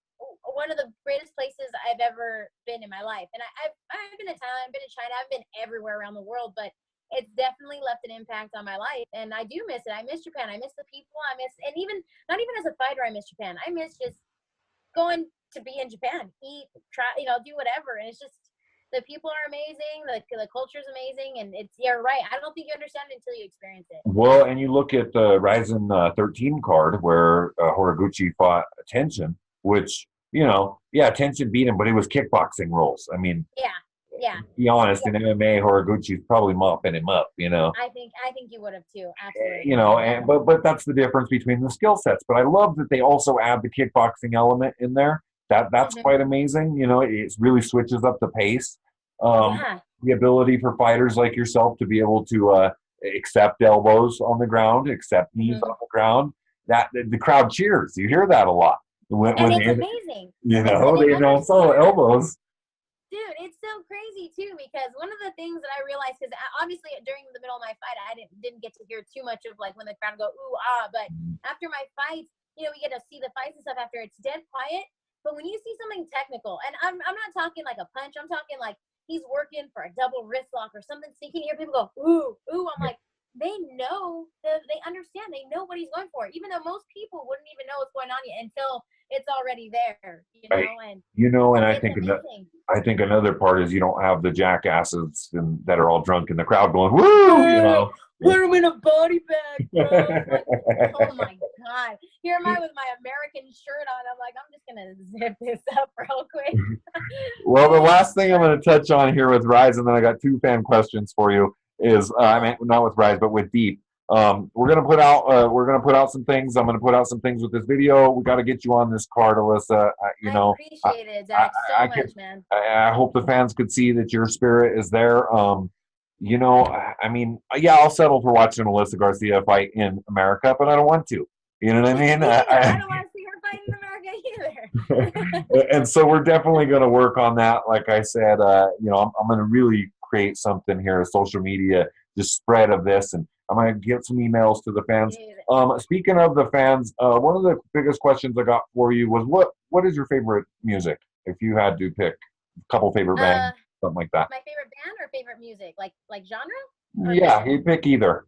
[SPEAKER 2] one of the greatest places I've ever been in my life. And I've been to Thailand, I've been to China, I've been everywhere around the world, but it's definitely left an impact on my life. And I do miss it. I miss Japan. I miss the people. And even, not even as a fighter, I miss Japan. I miss just going to be in Japan, eat, try, you know, do whatever. And it's just, the people are amazing. The culture is amazing. And you're right. I don't think you understand it until you experience it.
[SPEAKER 1] Well, and you look at the Rizin 13 card where Horiguchi fought Tenshin, which, you know, yeah, Tenshin beat him, but it was kickboxing rules. I mean,
[SPEAKER 2] yeah.
[SPEAKER 1] To be honest, in MMA, Horiguchi's probably mopping him up, you know.
[SPEAKER 2] I think you would have too. Absolutely.
[SPEAKER 1] You know, but that's the difference between the skill sets. But I love that they also add the kickboxing element in there. That's quite amazing. You know, it really switches up the pace. The ability for fighters like yourself to be able to accept elbows on the ground, accept knees on the ground. That the crowd cheers. You hear that a lot.
[SPEAKER 2] And it's amazing.
[SPEAKER 1] You know, they announce all elbows.
[SPEAKER 2] Dude, it's so crazy too, because one of the things that I realized, because obviously during the middle of my fight, I didn't get to hear too much of like when the crowd go ooh ah, but after my fights, you know, we get to see the fights and stuff after. It's dead quiet, but when you see something technical, and I'm not talking like a punch, I'm talking like he's working for a double wrist lock or something, so you can hear people go ooh ooh. I'm like, they know, they understand, they know what he's going for, even though most people wouldn't even know what's going on until it's already there, you know.
[SPEAKER 1] Right. And I think another part is you don't have the jackasses that are all drunk in the crowd going woo, you know.
[SPEAKER 2] Put him in a body bag, bro. Like, oh my god! Here am I with my American shirt on. I'm like, I'm just gonna zip this up real quick.
[SPEAKER 1] Well, the last thing I'm going to touch on here with Rise, and then I got 2 fan questions for you. Is I mean, not with Rise, but with Deep. We're gonna put out some things. I'm gonna put out some things with this video. We got to get you on this card, Alyssa.
[SPEAKER 2] I appreciate it, Zach, so much, man.
[SPEAKER 1] I hope the fans could see that your spirit is there. You know, I mean, yeah, I'll settle for watching Alyssa Garcia fight in America, but I don't want to. You know what I mean?
[SPEAKER 2] I don't want to see her fight in America either.
[SPEAKER 1] And so we're definitely going to work on that. Like I said, you know, I'm going to really create something here, social media, just spread of this, and I'm going to get some emails to the fans. Speaking of the fans, one of the biggest questions I got for you was what is your favorite music? If you had to pick a couple favorite bands, something like that.
[SPEAKER 2] My favorite band or favorite music, like genre?
[SPEAKER 1] Yeah, you pick either.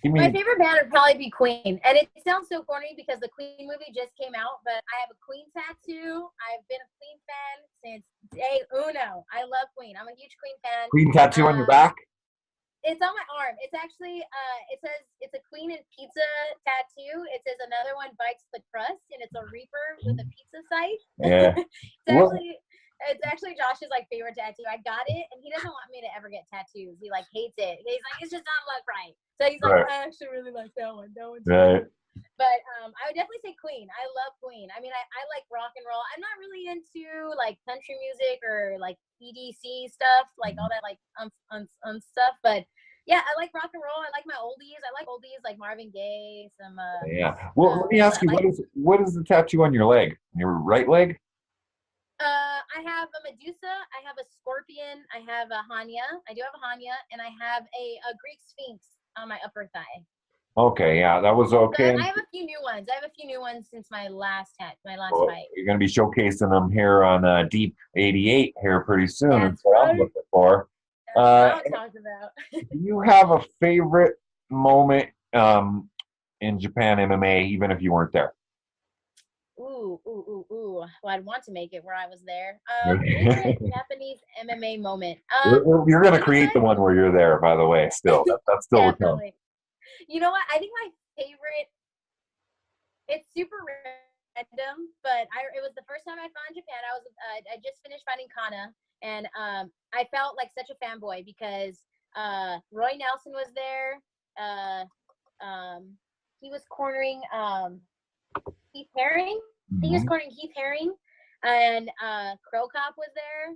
[SPEAKER 2] My favorite band would probably be Queen, and it sounds so corny because the Queen movie just came out, but I have a Queen tattoo. I've been a Queen fan since day uno. I love Queen. I'm a huge Queen fan.
[SPEAKER 1] Queen tattoo on your back?
[SPEAKER 2] It's on my arm. It's actually, it says, it's a Queen and pizza tattoo. It says another one bites the crust, and it's a reaper with a pizza sight.
[SPEAKER 1] Yeah.
[SPEAKER 2] It's actually Josh's like favorite tattoo. I got it, and he doesn't want me to ever get tattoos. He like hates it. He's like, it's just not look right. So he's like, I actually really like that one. That one's
[SPEAKER 1] right.
[SPEAKER 2] But I would definitely say Queen. I love Queen. I mean, I like rock and roll. I'm not really into like country music or like EDC stuff, like all that like stuff. But yeah, I like rock and roll. I like my oldies. I like oldies like Marvin Gaye. Some
[SPEAKER 1] Yeah. Well, let me ask you,
[SPEAKER 2] like,
[SPEAKER 1] what is the tattoo on your leg? Your right leg?
[SPEAKER 2] I have a Medusa. I have a scorpion. I have a Hanya. I do have a Hanya, and I have a Greek Sphinx on my upper thigh.
[SPEAKER 1] Okay, yeah, that was okay.
[SPEAKER 2] I have a few new ones. I have a few new ones since my last fight.
[SPEAKER 1] You're going to be showcasing them here on Deep 88 here pretty soon.
[SPEAKER 2] That's
[SPEAKER 1] That's what I'm looking for.
[SPEAKER 2] That's what I'm talking about.
[SPEAKER 1] Do you have a favorite moment in Japan MMA, even if you weren't there?
[SPEAKER 2] Ooh. Well, I'd want to make it where I was there. Favorite Japanese MMA moment.
[SPEAKER 1] You're going to create the one where you're there, by the way, still. That's still
[SPEAKER 2] definitely. You know what? I think my favorite, it's super random, but it was the first time I found Japan. I just finished fighting Kanna, and I felt like such a fanboy because Roy Nelson was there. He was cornering Keith Haring. I think he was cornering Keith Haring, and Crow Cop was there.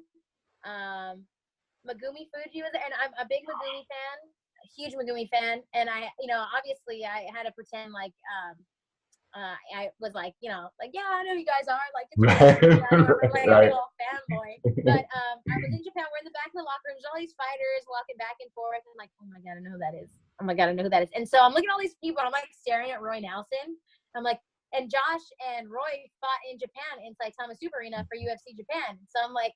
[SPEAKER 2] Megumi Fuji was there, and I'm a big Megumi fan, a huge Megumi fan. And obviously I had to pretend like I was like, like, yeah, I know you guys are, like, it's like a little fanboy. But I was in Japan. We're in the back of the locker room. There's all these fighters walking back and forth, and I'm like, oh my god, I know who that is. Oh my god, I know who that is. And so I'm looking at all these people. I'm like staring at Roy Nelson. I'm like, and Josh and Roy fought in Japan in Saitama Super Arena for UFC Japan. So I'm like,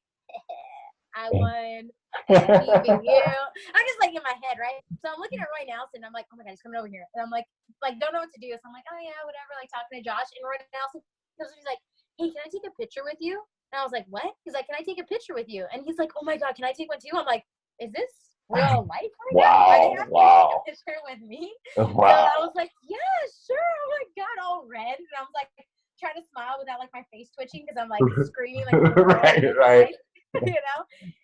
[SPEAKER 2] I won. Even you. I'm just like in my head, right? So I'm looking at Roy Nelson. I'm like, oh my god, he's coming over here, and I'm like don't know what to do. So I'm like, oh yeah, whatever. Like talking to Josh, and Roy Nelson he's like, hey, can I take a picture with you? And I was like, what? He's like, can I take a picture with you? And he's like, oh my god, can I take one too? I'm like, is this real life right now? Are they asking to take a picture with me? Wow. So I was like, yeah, sure. Oh my god, all red, and I was like trying to smile without like my face twitching because I'm like screaming like right. And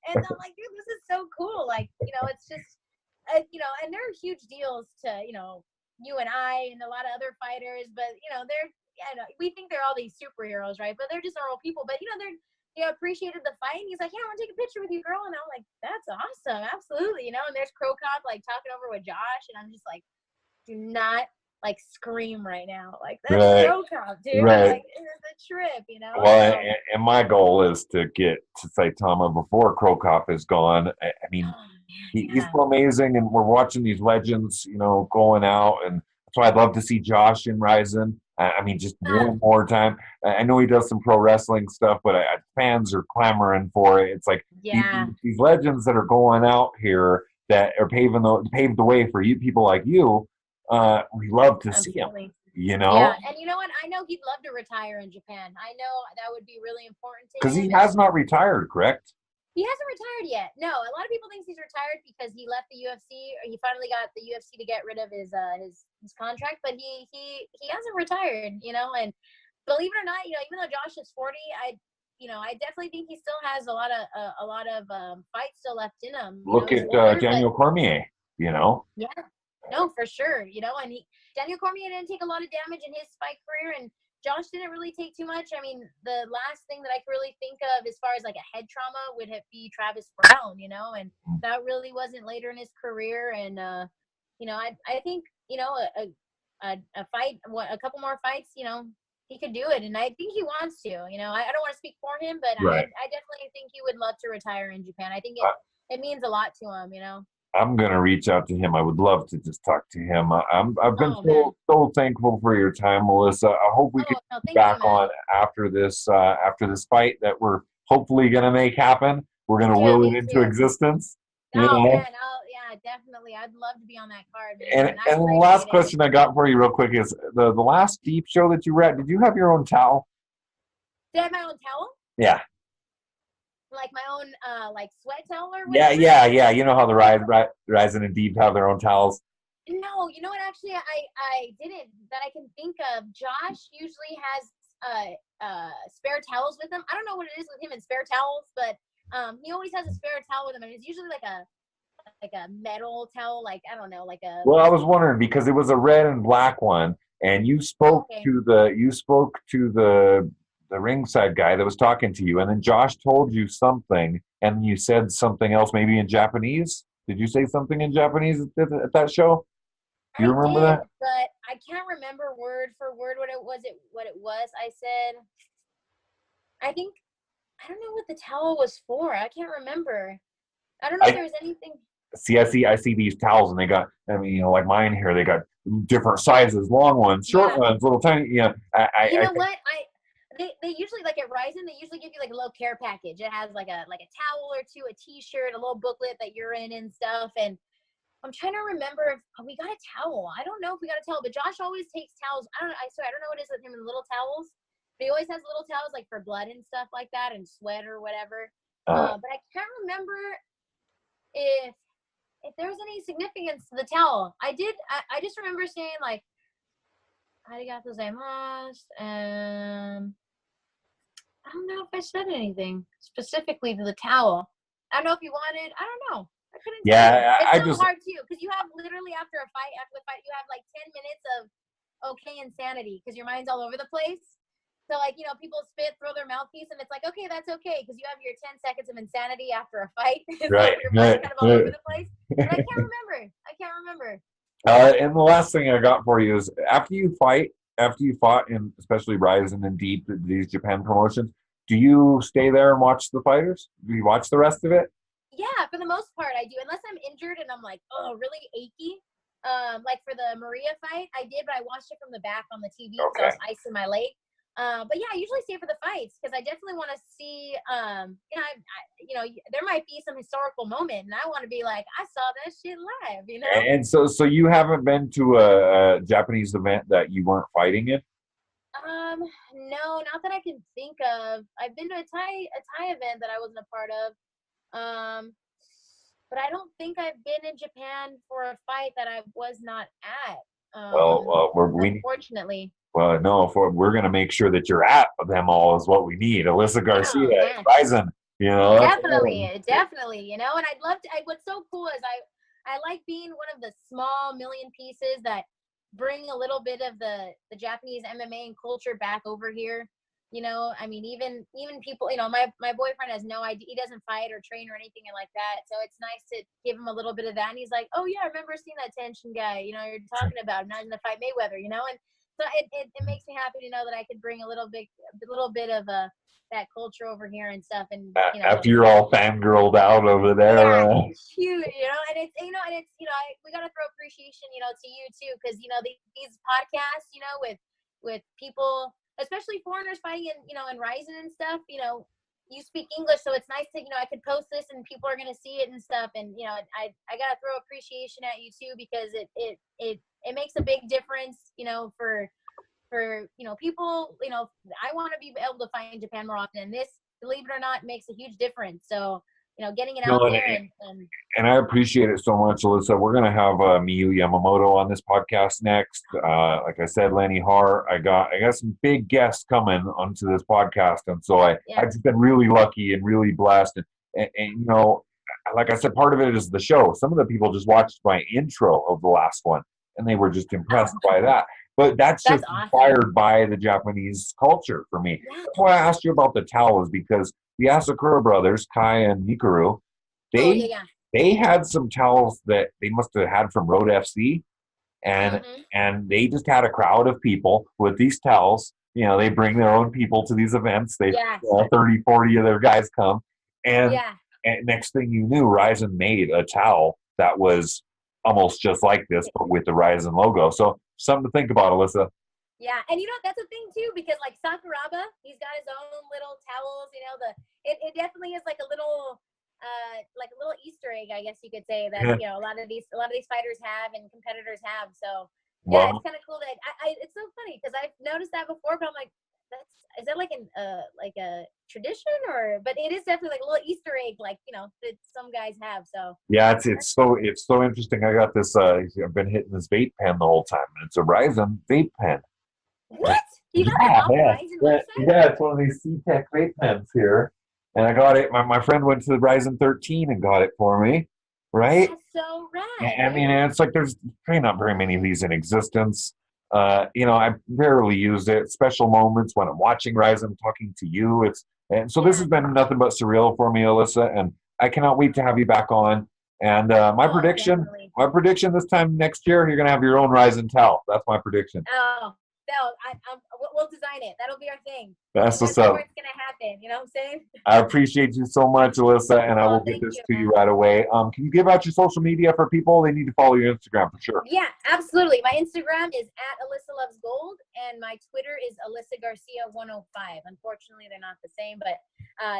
[SPEAKER 2] I'm like, dude, this is so cool. Like, it's just, and there are huge deals to, you and I and a lot of other fighters, but, we think they're all these superheroes, right? But they're just normal people. But, they appreciated the fight. And he's like, yeah, I want to take a picture with you, girl. And I'm like, that's awesome. Absolutely. And there's Crow Cop, like, talking over with Josh. And I'm just like, do not, like, scream right now. Like, that's Crow Cop, dude. Right. Like, it's a trip,
[SPEAKER 1] Well, and my goal is to get to Saitama before Crow Cop is gone. I mean, he's so amazing, and we're watching these legends, going out, and that's why I'd love to see Josh in Rizin. I mean, just one more time. I know he does some pro wrestling stuff, but fans are clamoring for it. It's like these legends that are going out here that are paved the way for you people like you. We love to see him.
[SPEAKER 2] Yeah, and you know what? I know he'd love to retire in Japan. I know that would be really important to him.
[SPEAKER 1] Because he has not retired, correct?
[SPEAKER 2] He hasn't retired yet. No, a lot of people think he's retired because he left the UFC, or he finally got the UFC to get rid of his contract. But he hasn't retired, And believe it or not, even though Josh is 40, I definitely think he still has a lot of fights still left in him.
[SPEAKER 1] Look at Daniel Cormier.
[SPEAKER 2] Yeah. No, for sure. And Daniel Cormier didn't take a lot of damage in his fight career, and Josh didn't really take too much. I mean, the last thing that I could really think of as far as like a head trauma would be Travis Brown, and that really wasn't later in his career. And, I think, a fight, a couple more fights, he could do it. And I think he wants to, I don't want to speak for him, but right. I definitely think he would love to retire in Japan. I think it means a lot to him,
[SPEAKER 1] I'm gonna reach out to him. I would love to just talk to him. I've been so thankful for your time, Melissa. I hope we can be back on after this fight that we're hopefully gonna make happen. We're gonna will it into existence.
[SPEAKER 2] Man, yeah, definitely. I'd love to be on that card.
[SPEAKER 1] Man. And the last question I got for you, real quick, is the last Deep show that you were at. Did you have your own towel?
[SPEAKER 2] Did I have my own towel?
[SPEAKER 1] Yeah.
[SPEAKER 2] Like my own, like sweat towel or
[SPEAKER 1] whatever? Yeah. You know how the Rizin and Deep have their own towels?
[SPEAKER 2] No, you know what? Actually, I didn't. That I can think of. Josh usually has spare towels with him. I don't know what it is with him and spare towels, but he always has a spare towel with him, and it's usually like a metal towel, like I don't know, like a.
[SPEAKER 1] Well, I was wondering because it was a red and black one, and you spoke
[SPEAKER 2] Okay.
[SPEAKER 1] to the ringside guy that was talking to you, and then Josh told you something, and you said something else, maybe in Japanese. Did you say something in Japanese at that show? Do
[SPEAKER 2] I
[SPEAKER 1] you remember
[SPEAKER 2] did,
[SPEAKER 1] that?
[SPEAKER 2] but I can't remember word for word what it was. I said, I think I don't know what the towel was for. I can't remember. I don't know if
[SPEAKER 1] I
[SPEAKER 2] there was anything.
[SPEAKER 1] I see these towels, and they got, I mean, like mine here, they got different sizes, long ones, short
[SPEAKER 2] Yeah.
[SPEAKER 1] ones, little tiny. Yeah,
[SPEAKER 2] You
[SPEAKER 1] I
[SPEAKER 2] know
[SPEAKER 1] think
[SPEAKER 2] what? They usually, like at Rizin, they usually give you like a little care package. It has like a towel or two, a T-shirt, a little booklet that you're in and stuff. And I'm trying to remember if we got a towel. I don't know if we got a towel, but Josh always takes towels. I don't know. I swear, I don't know what it is with him and little towels. But he always has little towels like for blood and stuff like that, and sweat or whatever. But I can't remember if there was any significance to the towel. I just remember saying like "arigatou gozaimasu," and I don't know if I said anything specifically to the towel. I don't know if you wanted. I don't know. I couldn't tell you.
[SPEAKER 1] yeah,
[SPEAKER 2] It's
[SPEAKER 1] I
[SPEAKER 2] so
[SPEAKER 1] just
[SPEAKER 2] hard too because you have literally after the fight, you have like 10 minutes of okay insanity because your mind's all over the place. So like people spit, throw their mouthpiece, and it's like okay, that's okay because you have your 10 seconds of insanity after a fight. So
[SPEAKER 1] right,
[SPEAKER 2] your mind's
[SPEAKER 1] right,
[SPEAKER 2] kind of all over the place. But I can't remember. I can't remember.
[SPEAKER 1] And the last thing I got for you is after you fought in especially Rizin and Deep, these Japan promotions, do you stay there and watch the fighters? Do you watch the rest of it?
[SPEAKER 2] Yeah, for the most part, I do. Unless I'm injured and I'm like, oh, really achy. Like for the Maria fight, I did, but I watched it from the back on the TV because I
[SPEAKER 1] Okay.
[SPEAKER 2] was icing my leg. But yeah, I usually stay for the fights because I definitely want to see. There might be some historical moment, and I want to be like, I saw that shit live.
[SPEAKER 1] And so you haven't been to a Japanese event that you weren't fighting in?
[SPEAKER 2] No, not that I can think of. I've been to a Thai event that I wasn't a part of. Um, but I don't think I've been in Japan for a fight that I was not at.
[SPEAKER 1] We
[SPEAKER 2] Unfortunately.
[SPEAKER 1] no, for we're gonna make sure that you're at them all is what we need. Alyssa
[SPEAKER 2] Oh
[SPEAKER 1] Garcia,
[SPEAKER 2] man,
[SPEAKER 1] Bison, that's
[SPEAKER 2] definitely. And I'd love to. What's so cool is I like being one of the small million pieces that bring a little bit of the Japanese MMA and culture back over here. I mean, even people, my boyfriend has no idea. He doesn't fight or train or anything like that. So it's nice to give him a little bit of that. And he's like, oh yeah, I remember seeing that tension guy, you're talking about. I'm not going to fight Mayweather, and so it makes me happy to know that I could bring a little bit of that culture over here and stuff. And,
[SPEAKER 1] after you're all fangirled out over there.
[SPEAKER 2] yeah, it's huge, and we got to throw appreciation, to you too. Cause these podcasts, with people, especially foreigners fighting in Rizin and stuff, you speak English, so it's nice to, I could post this and people are going to see it and stuff. And, I got to throw appreciation at you too, because it makes a big difference, for people, I want to be able to fight in Japan more often. And this, believe it or not, makes a huge difference. So, getting it out there
[SPEAKER 1] and I appreciate it so much, Alyssa. We're going to have Miyu Yamamoto on this podcast next. Like I said, Lenny Hart. I got some big guests coming onto this podcast, and so I've just been really lucky and really blessed. And like I said, part of it is the show. Some of the people just watched my intro of the last one, and they were just impressed by that. But that's just
[SPEAKER 2] awesome.
[SPEAKER 1] Inspired by the Japanese culture for me.
[SPEAKER 2] Yeah.
[SPEAKER 1] That's why I asked you about the towels, because the Asakura brothers, Kai and Hikaru, they had some towels that they must have had from Road FC, and they just had a crowd of people with these towels. They bring their own people to these events. 30, 40 of their guys come, and next thing you knew, Rizin made a towel that was almost just like this, but with the Rizin logo. So something to think about, Alyssa.
[SPEAKER 2] Yeah, and that's a thing too, because like Sakuraba, he's got his own little towels. It definitely is like a little Easter egg, I guess you could say, that a lot of these fighters have and competitors have. So yeah, it's kind of cool that it's so funny because I've noticed that before, but I'm like, is that like a tradition, but it is definitely like a little Easter egg, that some guys have. So
[SPEAKER 1] yeah, it's so interesting. I got this. I've been hitting this vape pen the whole time, and it's a Rizin vape pen.
[SPEAKER 2] What? You got that off the Rizin website?
[SPEAKER 1] Yeah, it's one of these C-Tech vape pens here. And I got it. My friend went to the Rizin 13 and got it for me, right?
[SPEAKER 2] That's so rad.
[SPEAKER 1] I mean, it's like there's probably not very many of these in existence. You know, I rarely use it. Special moments when I'm watching Rise, I'm talking to you. And so this has been nothing but surreal for me, Alyssa, and I cannot wait to have you back on. And
[SPEAKER 2] Definitely.
[SPEAKER 1] my prediction this time next year, you're gonna have your own Rise and Tell. That's my prediction.
[SPEAKER 2] Oh, no, we'll design it. That'll be our thing.
[SPEAKER 1] That's
[SPEAKER 2] what's
[SPEAKER 1] up.
[SPEAKER 2] It's gonna happen. You know what I'm saying?
[SPEAKER 1] I appreciate you so much, Alyssa, and I will get this to you right away. Can you give out your social media for people? They need to follow your Instagram for sure.
[SPEAKER 2] Yeah, absolutely. My Instagram is at Alyssa Loves Gold, and my Twitter is Alyssa Garcia 105. Unfortunately, they're not the same, but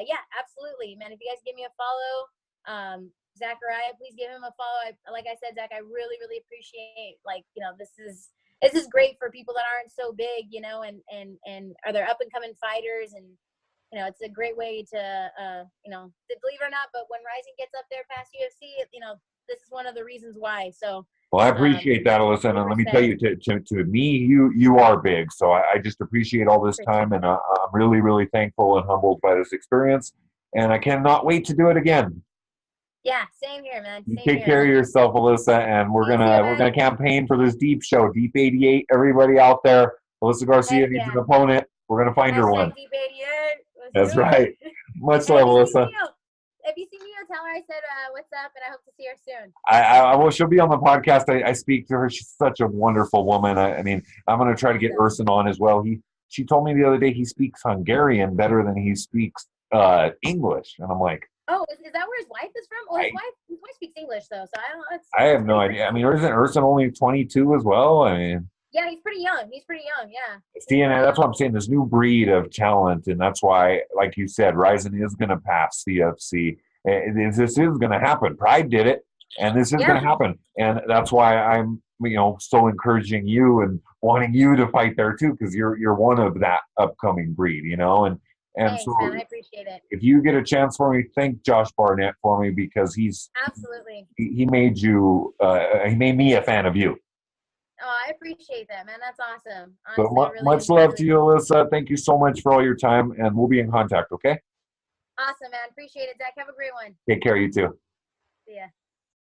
[SPEAKER 2] yeah, absolutely, man. If you guys give me a follow, Zachariah, please give him a follow. Like I said, Zach, I really, really appreciate, like, you know, this is great for people that aren't so big, you know, and are there up and coming fighters, and you know, it's a great way to, you know, believe it or not, but when Rising gets up there past UFC, you know, this is one of the reasons why. So.
[SPEAKER 1] Well, I appreciate that, Alyssa, and let me tell you, to me, you are big. So I just appreciate all this time, and I'm really, really thankful and humbled by this experience, and I cannot wait to do it again.
[SPEAKER 2] Yeah, same here, man.
[SPEAKER 1] Take care of yourself, Alyssa, and we're gonna campaign for this Deep show, Deep 88. Everybody out there, Alyssa Garcia needs an opponent. We're gonna find her one.
[SPEAKER 2] Deep 88.
[SPEAKER 1] That's right. Much love, Alyssa.
[SPEAKER 2] If you see me, tell her I said what's up, and I hope to see her soon.
[SPEAKER 1] I will. She'll be on the podcast. I speak to her. She's such a wonderful woman. I mean, I'm gonna try to get Urson on as well. She told me the other day he speaks Hungarian better than he speaks English, and I'm like.
[SPEAKER 2] Oh, is that where his wife is from? Well, his wife speaks English though, so I don't know.
[SPEAKER 1] I have no idea. I mean, isn't Urson only 22 as well? I mean.
[SPEAKER 2] Yeah, he's pretty young. Yeah.
[SPEAKER 1] See, and that's what I'm saying. This new breed of talent, and that's why, like you said, Rizin is going to pass CFC. This is going to happen. Pride did it, and this is going to happen. And that's why I'm, you know, so encouraging you and wanting you to fight there too, because you're one of that upcoming breed, you know. And
[SPEAKER 2] Thanks,
[SPEAKER 1] so,
[SPEAKER 2] man, I appreciate it.
[SPEAKER 1] If you get a chance for me, thank Josh Barnett for me, because
[SPEAKER 2] absolutely
[SPEAKER 1] he made you. He made me a fan of you.
[SPEAKER 2] Oh, I appreciate that, man. That's awesome.
[SPEAKER 1] Honestly, but really much love to you, Alyssa. Thank you so much for all your time, and we'll be in contact, okay?
[SPEAKER 2] Awesome, man. Appreciate it, Zach. Have a great one.
[SPEAKER 1] Take care, you too.
[SPEAKER 2] See ya.